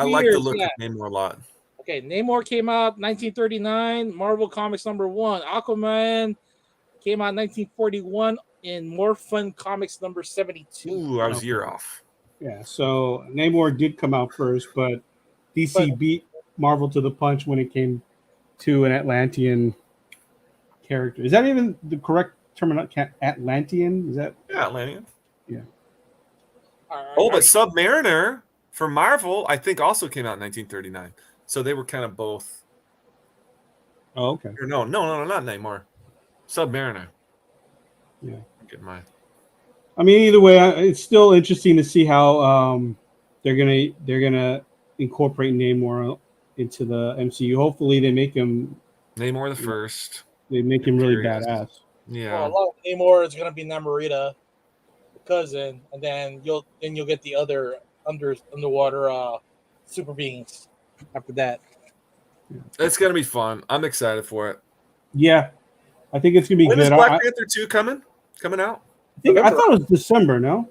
like the look of Namor a lot. Okay, Namor came out 1939, Marvel Comics #1. Aquaman came out 1941 in More Fun Comics #72. Ooh, I was a year off. Yeah, so Namor did come out first, but DC beat Marvel to the punch when it came to an Atlantean character. Is that even the correct term? Atlantean? Is that? Yeah, Atlantean. Yeah. But Submariner for Marvel, I think, also came out in 1939. So they were kind of both. Oh, okay. Or no, not Neymar. Submariner. Yeah. Get mine. I mean, either way, it's still interesting to see how they're gonna incorporate Namor into the MCU. Hopefully, they make him Namor the first. They make him really badass. Yeah. Well, a lot of Namor is gonna be Namorita, the cousin, and then you'll get the other underwater super beings after that. It's gonna be fun. I'm excited for it. Yeah, I think it's gonna be when good. When is Black Panther 2 coming out? I thought it was December. No,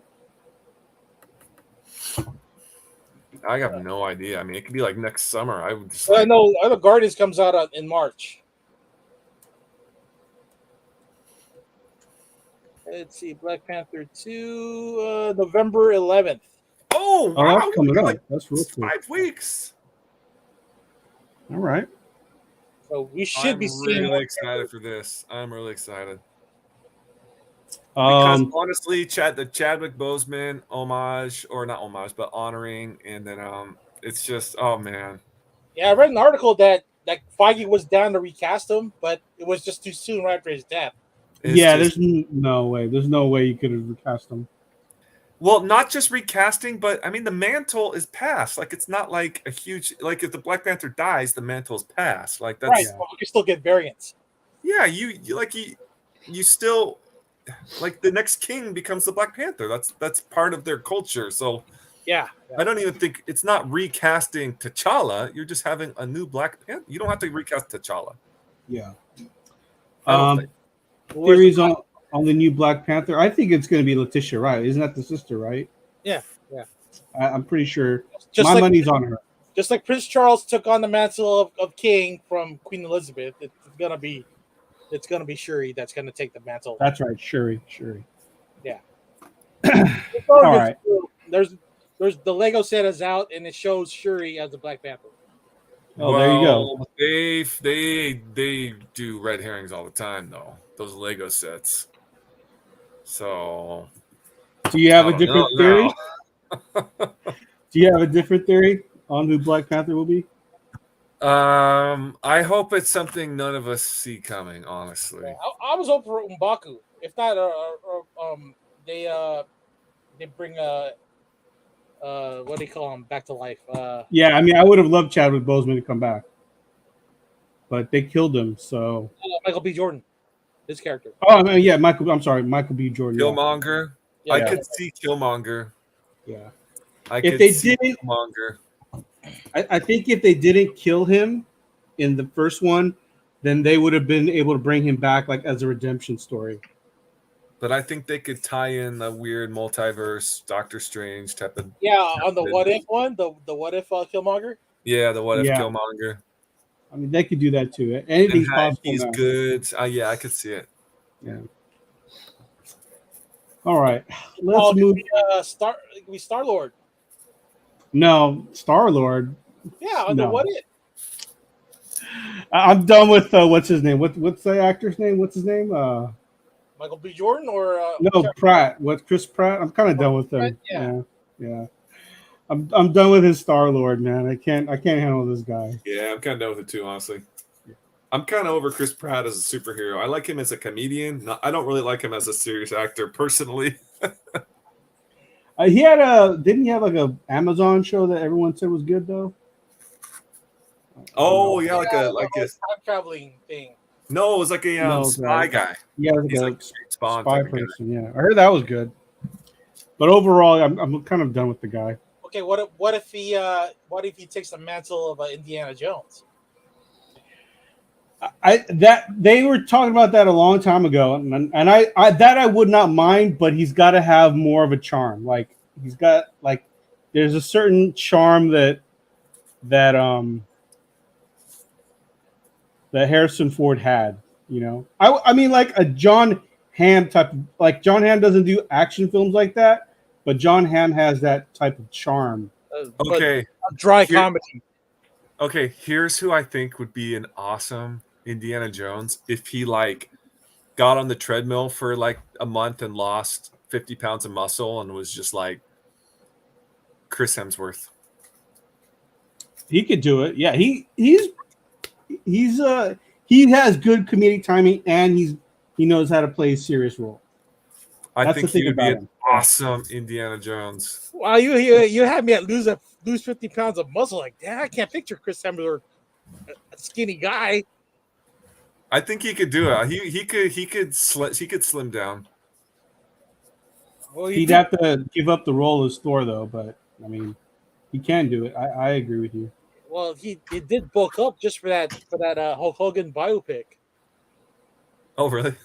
I have no idea. I mean, it could be like next summer. I would. Just I know other Guardians comes out in March. Let's see, Black Panther 2, November 11th. Oh, Oh, wow. that's coming up. Like That's real quick. 5 weeks. All right. So we should be seeing. Really excited for this. I'm really excited. Um, Because honestly, the Chadwick Boseman homage, or not homage, but honoring, and then it's just, oh man. Yeah, I read an article that Feige was down to recast him, but it was just too soon right after his death. It's yeah, just, there's no way. There's no way you could have recast him. well, not just recasting, but I mean the mantle is passed. Like it's not like a huge, like if the Black Panther dies, the mantle is passed. Like that's Right, but we can still get variants. yeah, you still like the next king becomes the Black Panther. That's part of their culture. So Yeah. I don't even think it's not recasting T'Challa. You're just having a new Black Panther. You don't have to recast T'Challa. Yeah. I don't think. Theories on the new Black Panther. I think it's going to be Letitia Wright. Isn't that the sister, right? Yeah. I'm pretty sure. Just My like, money's on her. Just like Prince Charles took on the mantle of king from Queen Elizabeth, it's gonna be Shuri that's gonna take the mantle. That's right, Shuri. Yeah. All right. There's the Lego set is out and it shows Shuri as the Black Panther. Oh, there you go. Well, they do red herrings all the time, though. Those Lego sets. So, Do you have I a don't different know theory? now. Do you have a different theory on who Black Panther will be? I hope it's something none of us see coming. Honestly, I was hoping for M'Baku. If not, they bring what do you call him back to life? Yeah, I mean, I would have loved Chadwick Boseman to come back, but they killed him. So, Michael B. Jordan, his character. oh, I mean, yeah, Michael B. Jordan. Killmonger. Yeah, I could see Killmonger. Yeah. If they didn't, Killmonger. I think if they didn't kill him in the first one, then they would have been able to bring him back like as a redemption story. But I think they could tie in the weird multiverse, Doctor Strange type of. Yeah, on the what if one, the what if Killmonger. Yeah, the what if Killmonger. I mean, they could do that too. Anything's possible. He's now. good. Yeah, I could see it. Yeah. All right, let's move. Star Lord. No, Star Lord. Yeah, on the what if. I'm done with what's his name? What's the actor's name? What's his name? Michael B. Jordan or no, Pratt. What's Chris Pratt? I'm kind of done with him. Yeah. I'm done with his Star Lord, man. I can't handle this guy. Yeah, I'm kind of done with it too, honestly. I'm kind of over Chris Pratt as a superhero. I like him as a comedian. I don't really like him as a serious actor personally. Didn't he have like a Amazon show that everyone said was good though? Oh yeah, like a time traveling thing. No, it was like a spy guy. Yeah, he's like a spy person. Yeah, I heard that was good. But overall, I'm kind of done with the guy. Okay, what if he takes the mantle of Indiana Jones? They were talking about that a long time ago, and I would not mind, but he's got to have more of a charm. Like he's got like there's a certain charm that Harrison Ford had. You know, I mean like a John Hamm type. Like John Hamm doesn't do action films like that, but John Hamm has that type of charm. Okay, dry comedy. Okay, here's who I think would be an awesome Indiana Jones if he like got on the treadmill for like a month and lost 50 pounds of muscle and was just like Chris Hemsworth. He could do it. Yeah, he has good comedic timing and he knows how to play a serious role. I think he would be an awesome Indiana Jones. Wow, you had me at lose 50 pounds of muscle. Like, I can't picture Chris Hemsworth, a skinny guy. I think he could do it. He could slim down. Well, he'd have to give up the role as Thor, though. But I mean, he can do it. I agree with you. Well, he did bulk up just for that Hulk Hogan biopic. Oh, really?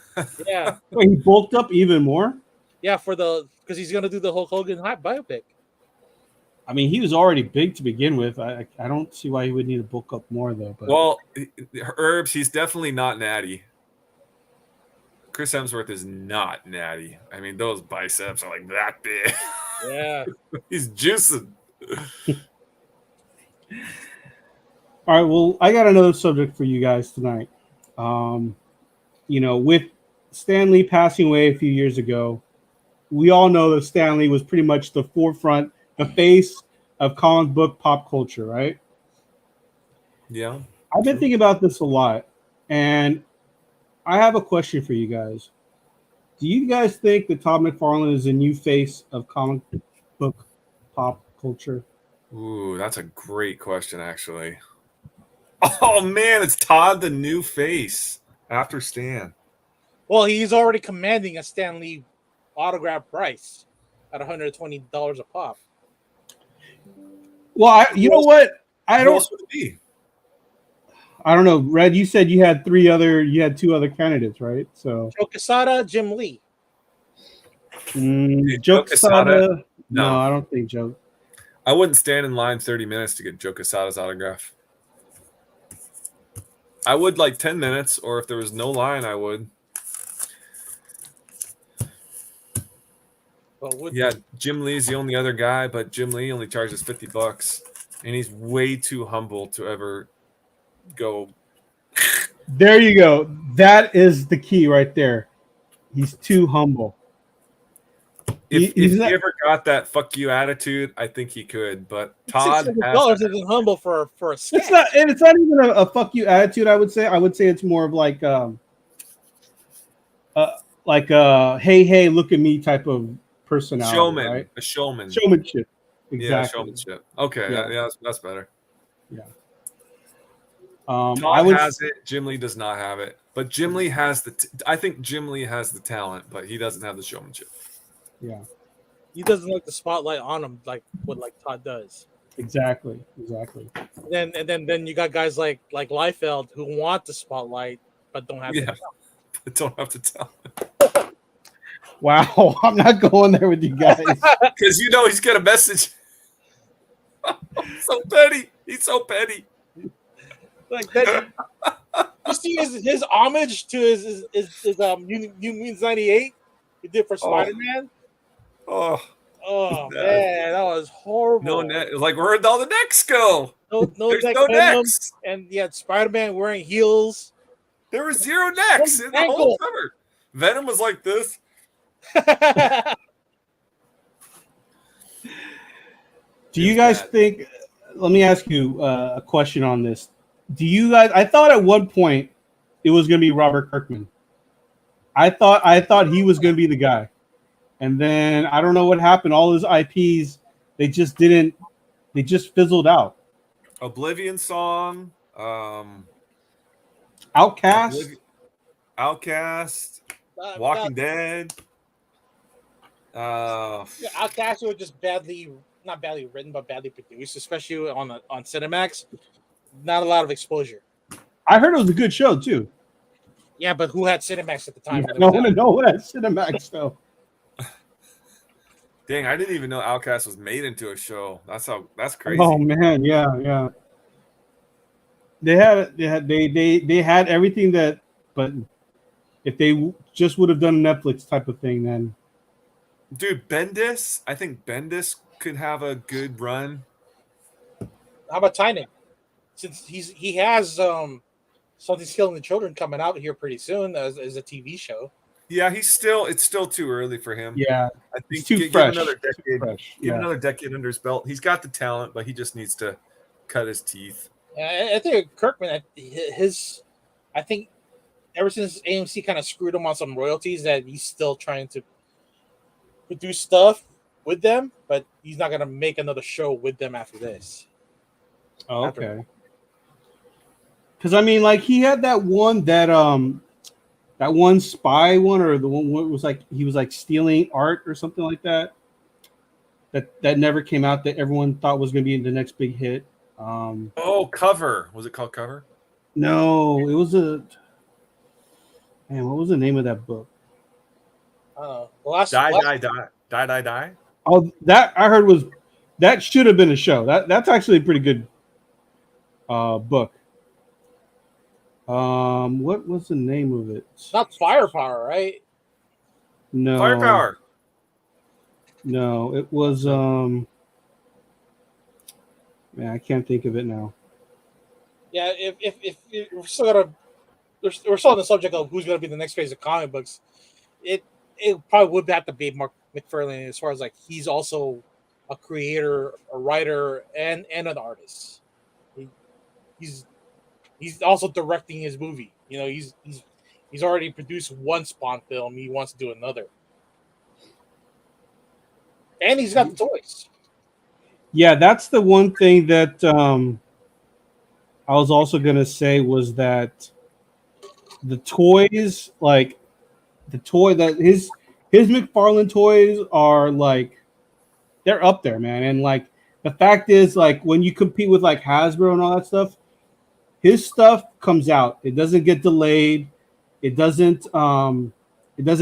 Yeah. Wait, he bulked up even more? Yeah, because he's gonna do the Hulk Hogan biopic. I mean, he was already big to begin with. I don't see why he would need to bulk up more, though. But well, Herbs, he's definitely not natty. Chris Hemsworth is not natty. I mean, those biceps are like that big. Yeah. He's juicing. All right, well, I got another subject for you guys tonight. With Stan Lee passing away a few years ago, we all know that Stan Lee was pretty much the forefront, the face of comic book pop culture, right? Yeah. I've been thinking about this a lot, and I have a question for you guys. Do you guys think that Todd McFarlane is the new face of comic book pop culture? Ooh, that's a great question, actually. Oh man, it's Todd the new face after Stan. Well, he's already commanding a Stan Lee autograph price at $120 a pop. Well, you know what? I Who don't. else would it be? I don't know. Red, you said you had two other candidates, right? So Joe Quesada, Jim Lee. Joe Quesada? Quesada. No, I don't think Joe. I wouldn't stand in line 30 minutes to get Joe Quesada's autograph. I would like 10 minutes, or if there was no line, I would. Yeah, Jim Lee's the only other guy, but Jim Lee only charges $50, and he's way too humble to ever go. There you go. That is the key right there. He's too humble. If he ever got that "fuck you" attitude, I think he could. But Todd $600 isn't humble for a sketch. It's not even a fuck you attitude. I would say it's more of like hey look at me type of personality. Showman, right? a showman, showmanship. Exactly. Yeah, showmanship. Okay, yeah, that's better. Yeah. Todd has it. Jim Lee does not have it, but Jim Lee has I think Jim Lee has the talent, but he doesn't have the showmanship. Yeah. He doesn't like the spotlight on him like Todd does. Exactly. And then you got guys like Liefeld who want the spotlight but don't have the talent. But don't have to tell. Wow, I'm not going there with you guys. Because he's got a message. So petty. He's so petty. Like that. You see his homage to his New Mutants 98 he did for Spider-Man? Oh man, that was horrible. Like, where'd all the necks go? There's no necks. And you had Spider-Man wearing heels. There were zero necks in the whole cover. Venom was like this. Do you guys think? Let me ask you a question on this. Do you guys? I thought at one point it was going to be Robert Kirkman. I thought he was going to be the guy, and then I don't know what happened. All his IPs, they just didn't. They just fizzled out. Oblivion Song, Outcast, Walking Dead. Outcast were just not badly written, but badly produced, especially on Cinemax. Not a lot of exposure. I heard it was a good show too. Yeah, but who had Cinemax at the time? No one had Cinemax though. Dang, I didn't even know Outcast was made into a show. That's crazy. Oh man, yeah. They had everything that, but if they just would have done a Netflix type of thing, then. Dude, Bendis, I think Bendis could have a good run. How about Tynion? Since he has Something's Killing the Children coming out here pretty soon as a TV show. Yeah, it's still too early for him. Yeah, I think too fresh. Give another decade. Give another decade under his belt. He's got the talent, but he just needs to cut his teeth. I think Kirkman, I think ever since AMC kind of screwed him on some royalties, that he's still trying to produce stuff with them, but he's not going to make another show with them after this. Oh, okay. Because I mean, like he had that one that one spy one, or the one was like he was like stealing art or something like that. That never came out. That everyone thought was going to be the next big hit. Cover. Was it called Cover? No, it was a. Man, what was the name of that book? Die. Oh, that I heard that should have been a show. That's actually a pretty good book. What was the name of it? Not Firepower, right? No, Firepower. No, it was man, I can't think of it now. Yeah, if we're still gonna we're still on the subject of who's gonna be the next phase of comic books, it probably would have to be Mark McFarland as far as like he's also a creator, a writer, and an artist. He, he's he's also directing his movie. You know, he's already produced one Spawn film. He wants to do another, and he's got the toys. Yeah, that's the one thing that I was also gonna say was that the toys, like the toy that his McFarlane toys are like they're up there, man. And like the fact is, like when you compete with like Hasbro and all that stuff, his stuff comes out. It doesn't get delayed. It doesn't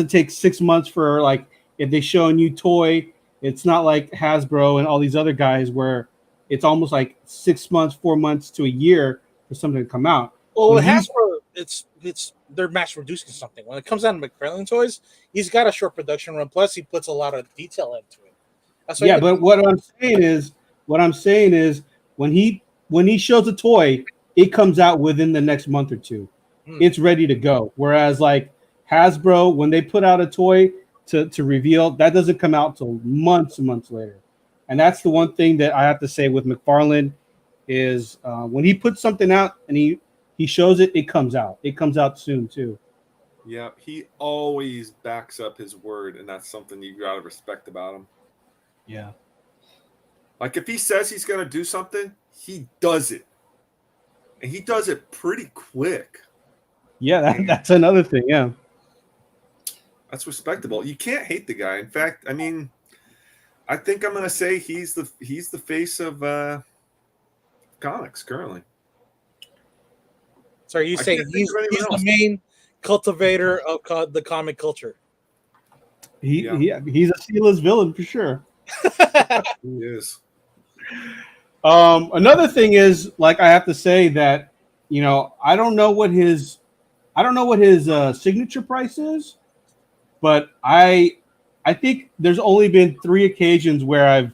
take 6 months for like if they show a new toy. It's not like Hasbro and all these other guys where it's almost like 6 months, 4 months to a year for something to come out. Well, When with he's- Hasbro, it's they're mass producing something. When it comes down to McFarlane toys, he's got a short production run. Plus, he puts a lot of detail into it. That's why yeah, but what I'm saying is when he shows a toy, it comes out within the next month or two. It's ready to go. Whereas like Hasbro, when they put out a toy to reveal, that doesn't come out till months and months later. And that's the one thing that I have to say with McFarlane is when he puts something out and he shows it, it comes out. It comes out soon too. Yeah, he always backs up his word, and that's something you gotta respect about him. Yeah. Like if he says he's gonna do something, he does it, and he does it pretty quick. Yeah, that's another thing. Yeah. That's respectable. You can't hate the guy. In fact, I mean, I think I'm gonna say he's the face of comics currently. So are you I saying can't think he's of anyone the else. main cultivator of the comic culture? He's a C-list villain for sure. He is. Another thing is, like, I have to say that, you know, I don't know what his signature price is, but I think there's only been 3 occasions where I've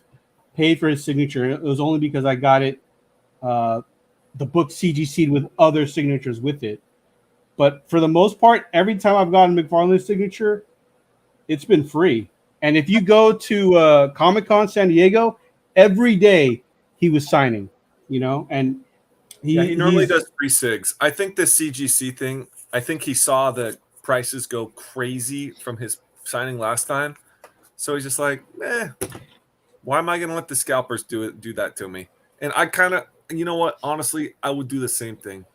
paid for his signature. It was only because I got it, the book CGC'd with other signatures with it. But for the most part, every time I've gotten McFarlane's signature, it's been free. And if you go to Comic-Con San Diego, every day he was signing, you know, and He normally does free sigs. I think this CGC thing, I think he saw the prices go crazy from his signing last time. So he's just like, why am I going to let the scalpers do that to me? And I kind of, you know what? Honestly, I would do the same thing.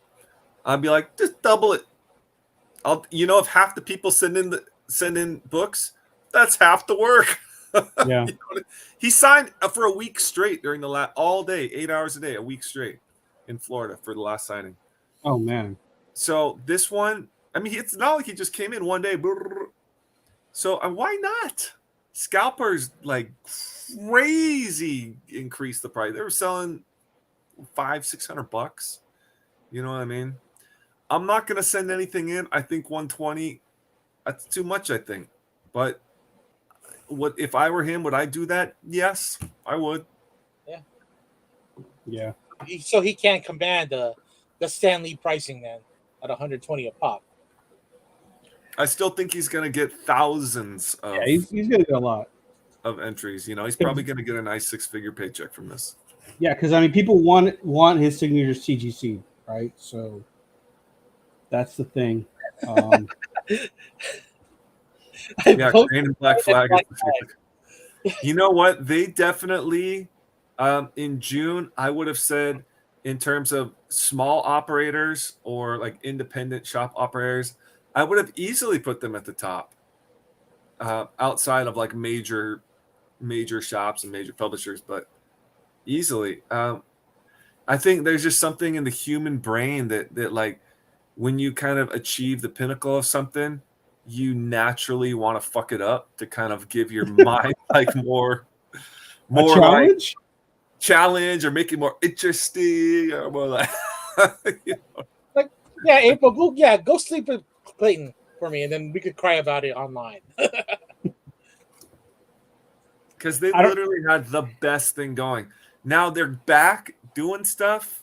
I'd be like, just double it. If half the people send in books, that's half the work. Yeah. He signed for a week straight during the all day, 8 hours a day, a week straight in Florida for the last signing. Oh man. So this one, I mean, it's not like he just came in one day. So why not? Scalpers like crazy increase the price. They were selling $500-$600. You know what I mean? I'm not gonna send anything in. I think 120. That's too much. I think, but what if I were him? Would I do that? Yes, I would. Yeah. So he can't command the Stanley pricing then at 120 a pop. I still think he's gonna get thousands of. Yeah, he's gonna get a lot of entries. You know, he's probably gonna get a nice 6-figure paycheck from this. Yeah, because I mean, people want his signature CGC, right? So that's the thing. Yeah, Green and Black Flag. You know what? They definitely in June, I would have said in terms of small operators or like independent shop operators, I would have easily put them at the top. Outside of like major shops and major publishers, but easily. I think there's just something in the human brain that like when you kind of achieve the pinnacle of something, you naturally want to fuck it up to kind of give your mind like more challenge? like challenge or make it more interesting or more like Yeah, April, go sleep with Clayton for me, and then we could cry about it online. Because they I don't- literally had the best thing going. Now they're back doing stuff.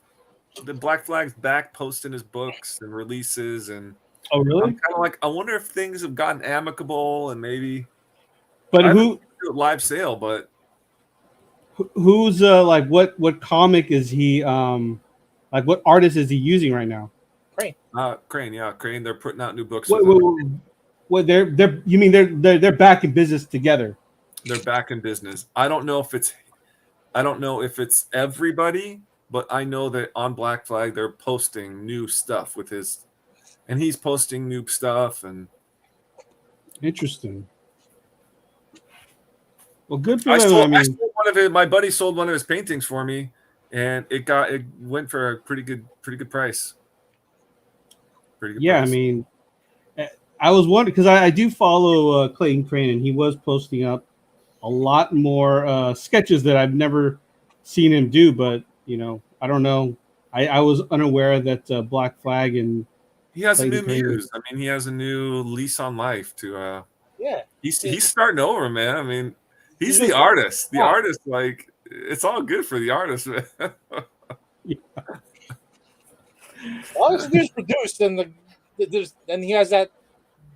The Black Flag's back posting his books and releases, and Oh, I'm really? kind of like, I wonder if things have gotten amicable and maybe But I haven't who do a live sale, but who's like what comic is he like what artist is he using right now? Crane. Crane, they're putting out new books What, with him. what they're you mean they're back in business together? They're back in business. I don't know if it's everybody, but I know that on Black Flag they're posting new stuff with his, and he's posting new stuff. And Interesting. Well, good for I them. sold, I mean, sold one of his. My buddy sold one of his paintings for me, and it went for a pretty good price. Pretty good. yeah, price. I mean, I was wondering because I do follow Clayton Crane, and he was posting up a lot more sketches that I've never seen him do. But I don't know. I was unaware that Black Flag and he has Clayton a new Crane muse. I mean, he has a new lease on life to. Yeah, He's starting over, man. I mean, he's He's the artist. The yeah. artist, like, it's all good for the artist, man. as long as the dude's produced, then he has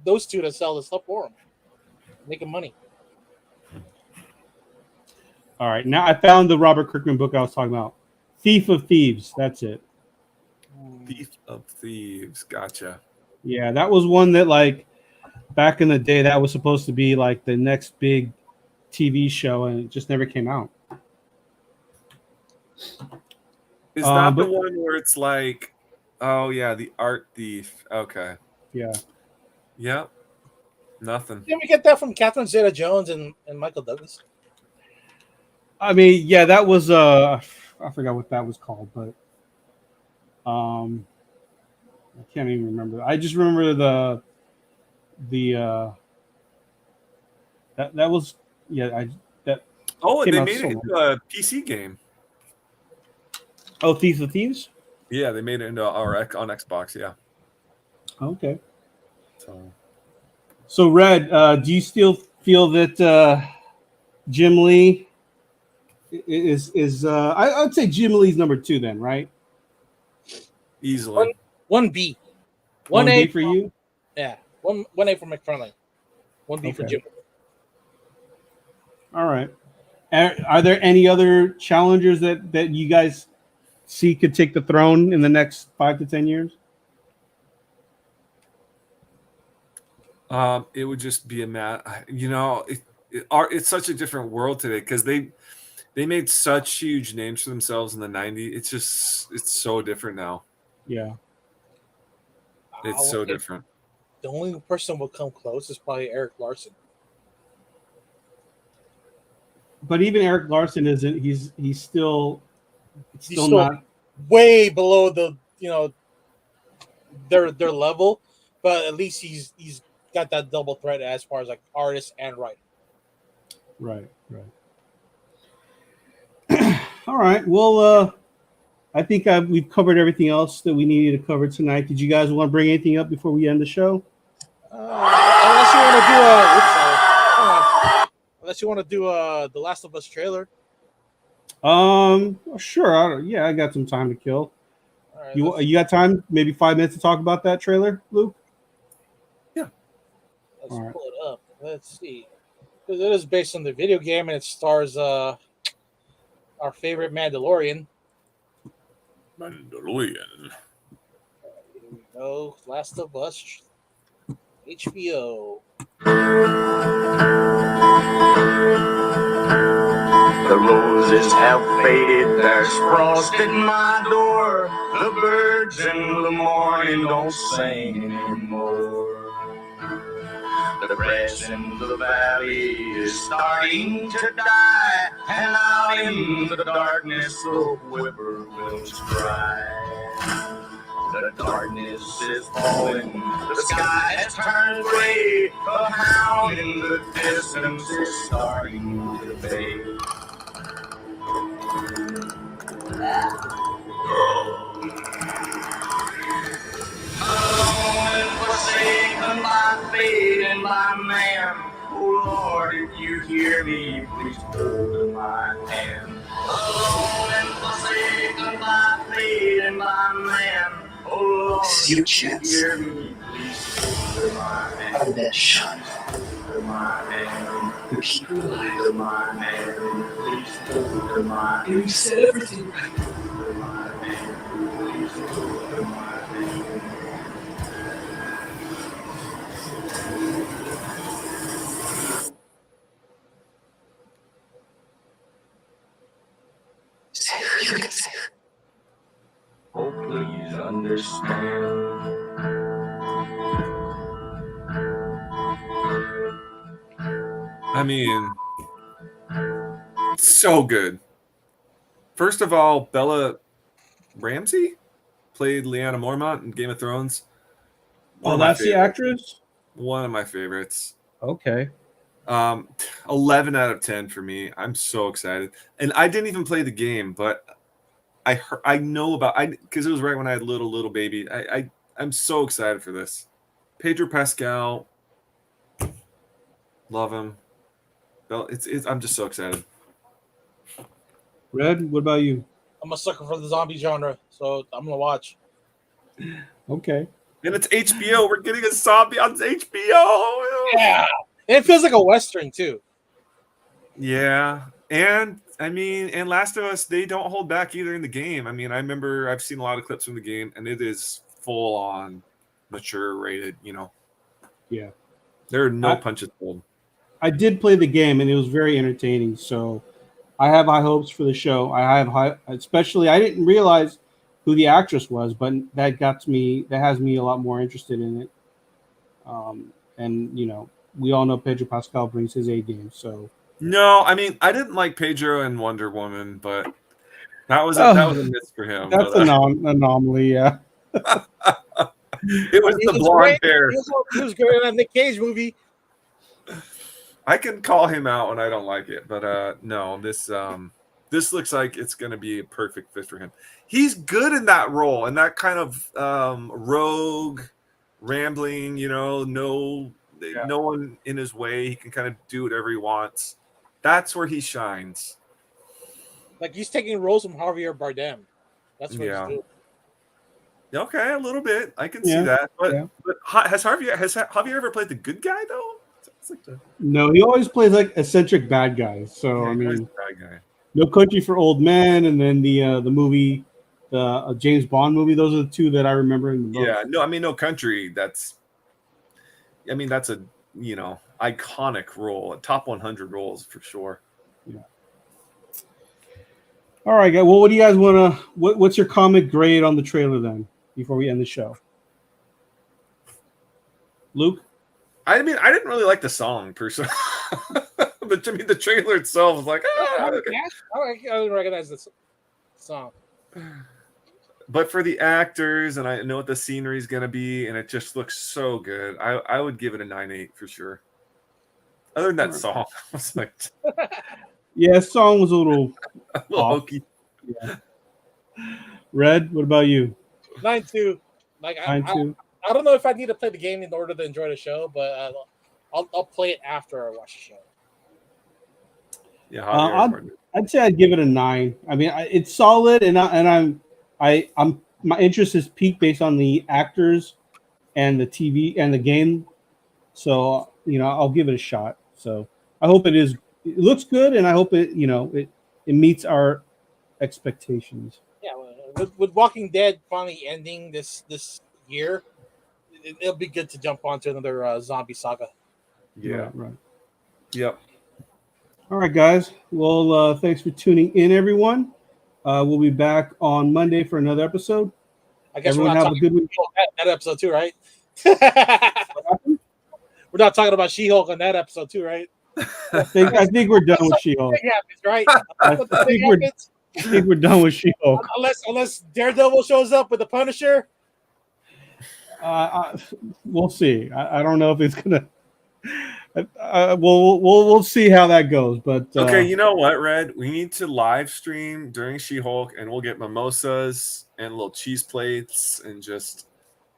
those two to sell the stuff for him, making money. All right, now I found the Robert Kirkman book I was talking about, Thief of Thieves. That's it. Thief of Thieves, gotcha. Yeah, that was one that like back in the day that was supposed to be like the next big TV show, and it just never came out. Is that but- the one where it's like, oh yeah, the art thief? Okay, Yeah. yep, nothing. Didn't we get that from Catherine Zeta-Jones and Michael Douglas? I mean, yeah, that was I forgot what that was called, but I can't even remember. I just remember the that was that Oh, and came they out made so it into a PC game. oh, Thief of Thieves. Yeah, they made it into on Xbox. Yeah. Okay. So So, Red, do you still feel that Jim Lee is I'd say Jim Lee's number 2 then, right? easily. 1B. 1A for you? Yeah. 1A for McFarland. 1B for Okay. Jim. All right. Are there any other challengers that you guys see could take the throne in the next 5 to 10 years? It would just be it's such a different world today because they made such huge names for themselves in the 90s. It's so different now. Yeah. It's so different. The only person who will come close is probably Eric Larson. But even Eric Larson isn't. He's still still not. Way below their level, but at least he's got that double threat as far as like artist and writer. Right. All right. Well, I think we've covered everything else that we needed to cover tonight. Did you guys want to bring anything up before we end the show? Unless you want to do unless you want to do the Last of Us trailer. Sure. I got some time to kill. All right, You got time? Maybe 5 minutes to talk about that trailer, Luke? let's all right. pull it up. Let's see. Because it is based on the video game and it stars our favorite Mandalorian. Mandalorian. Here we go. Last of Us HBO. The roses have faded, there's frost at my door. The birds in the morning don't sing anymore. The grass in the valley is starting to die, and out in the darkness the whippoorwills cry. The darkness is falling, the sky has turned gray. A hound in the distance is starting to fade. my man. Oh, Lord, This is your chance. hear me, please. My man. Out of that shot. My man. You keep her alive. My man. Please. My And you said everything right. man. Please. My man. Save her. You can save her. Oh, please understand. I mean, so good. First of all, Bella Ramsey played Lyanna Mormont in Game of Thrones. Oh, that's the actress? One of my favorites. Okay. 11 out of 10 for me. I'm so excited. And I didn't even play the game, but I know about because it was right when I had little baby. I'm so excited for this. Pedro Pascal, love him. I'm just so excited. Red, what about you? I'm a sucker for the zombie genre, so I'm gonna watch. Okay. And it's HBO. We're getting a zombie on HBO. Yeah, it feels like a western too. Yeah, and I mean, and Last of Us, they don't hold back either in the game. I mean, I remember I've seen a lot of clips from the game, and it is full on mature rated. Yeah. There are no punches pulled. I did play the game, and it was very entertaining. So I have high hopes for the show. I have especially I didn't realize who the actress was, but that has me a lot more interested in it. And we all know Pedro Pascal brings his A game. So No, I mean, I didn't like Pedro and Wonder Woman, but that was a miss for him. That's but, an anomaly, yeah. It was the blonde hair. He was great in the Nick Cage movie. I can call him out when I don't like it, but no, this looks like it's going to be a perfect fit for him. He's good in that role, and that kind of rogue, rambling, no one in his way. He can kind of do whatever he wants. That's where he shines. Like he's taking roles from Javier Bardem. That's what he's doing. Okay, a little bit. I can see that. But has Javier ever played the good guy though? No, he always plays like eccentric bad guys. So I mean, bad guy. No Country for Old Men, and then the movie, the James Bond movie. Those are the two that I remember in the most. Yeah, no, I mean No Country. That's a iconic role, a top 100 roles for sure. Yeah. All right, guys. Well, what do you guys want to? What's your comic grade on the trailer then? Before we end the show, Luke. I mean, I didn't really like the song personally, but I mean, the trailer itself was like, okay. I don't recognize this song. But for the actors, and I know what the scenery is going to be, and it just looks so good. I would give it a 9.8 for sure. Other than that song, I was like, yeah, song was a little hokey. Yeah. Red, what about you? 9.2. Like 9.2. I don't know if I need to play the game in order to enjoy the show, but I'll play it after I watch the show. Yeah, I'd say I'd give it a 9. I mean, it's solid, and I'm my interest is peaked based on the actors and the TV and the game. So I'll give it a shot. So I hope it looks good, and I hope it meets our expectations. Yeah, with Walking Dead finally ending this year, it'll be good to jump onto another zombie saga. Yeah. Right. Yep. All right, guys. Well, thanks for tuning in, everyone. We'll be back on Monday for another episode. I guess everyone we're not have a good week. That episode too, right? We're not talking about She-Hulk on that episode too, right? I think we're done with She-Hulk. Happens, right? I think we're done with She-Hulk. Unless Daredevil shows up with the Punisher. We'll see. I don't know if it's gonna. We'll see how that goes. But okay, you know what, Red? We need to live stream during She-Hulk, and we'll get mimosas and little cheese plates, and just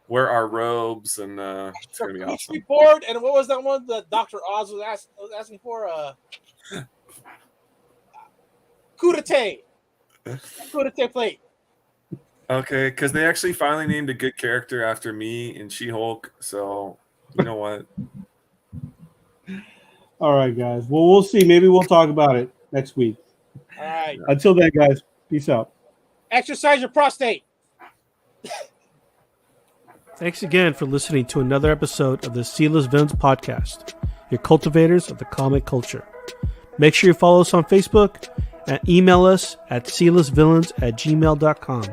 wear our robes, and it's gonna be awesome. Board, and what was that one that Dr. Oz was asking for? Coup d'etat plate. Okay, because they actually finally named a good character after me in She-Hulk. So you know what? All right, guys. Well, we'll see. Maybe we'll talk about it next week. All right. Until then, guys, peace out. Exercise your prostate. Thanks again for listening to another episode of the Sealess Villains podcast, your cultivators of the comic culture. Make sure you follow us on Facebook and email us at sealessvillains@gmail.com.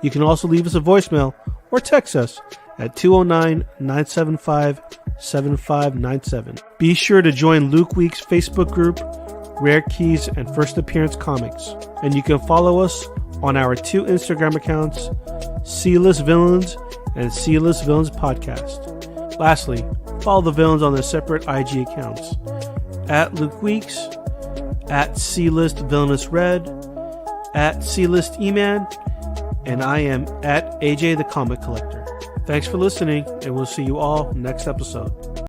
You can also leave us a voicemail or text us at 209-975-7597. Be sure to join Luke Week's Facebook group, Rare Keys and First Appearance Comics. And you can follow us on our 2 Instagram accounts, Sealess Villains and Sealess Villains Podcast. Lastly, follow the villains on their separate IG accounts, at Luke Weeks, at C-List Villainous Red, at C-List E-Man, and I am at AJ the Comic Collector. Thanks for listening, and we'll see you all next episode.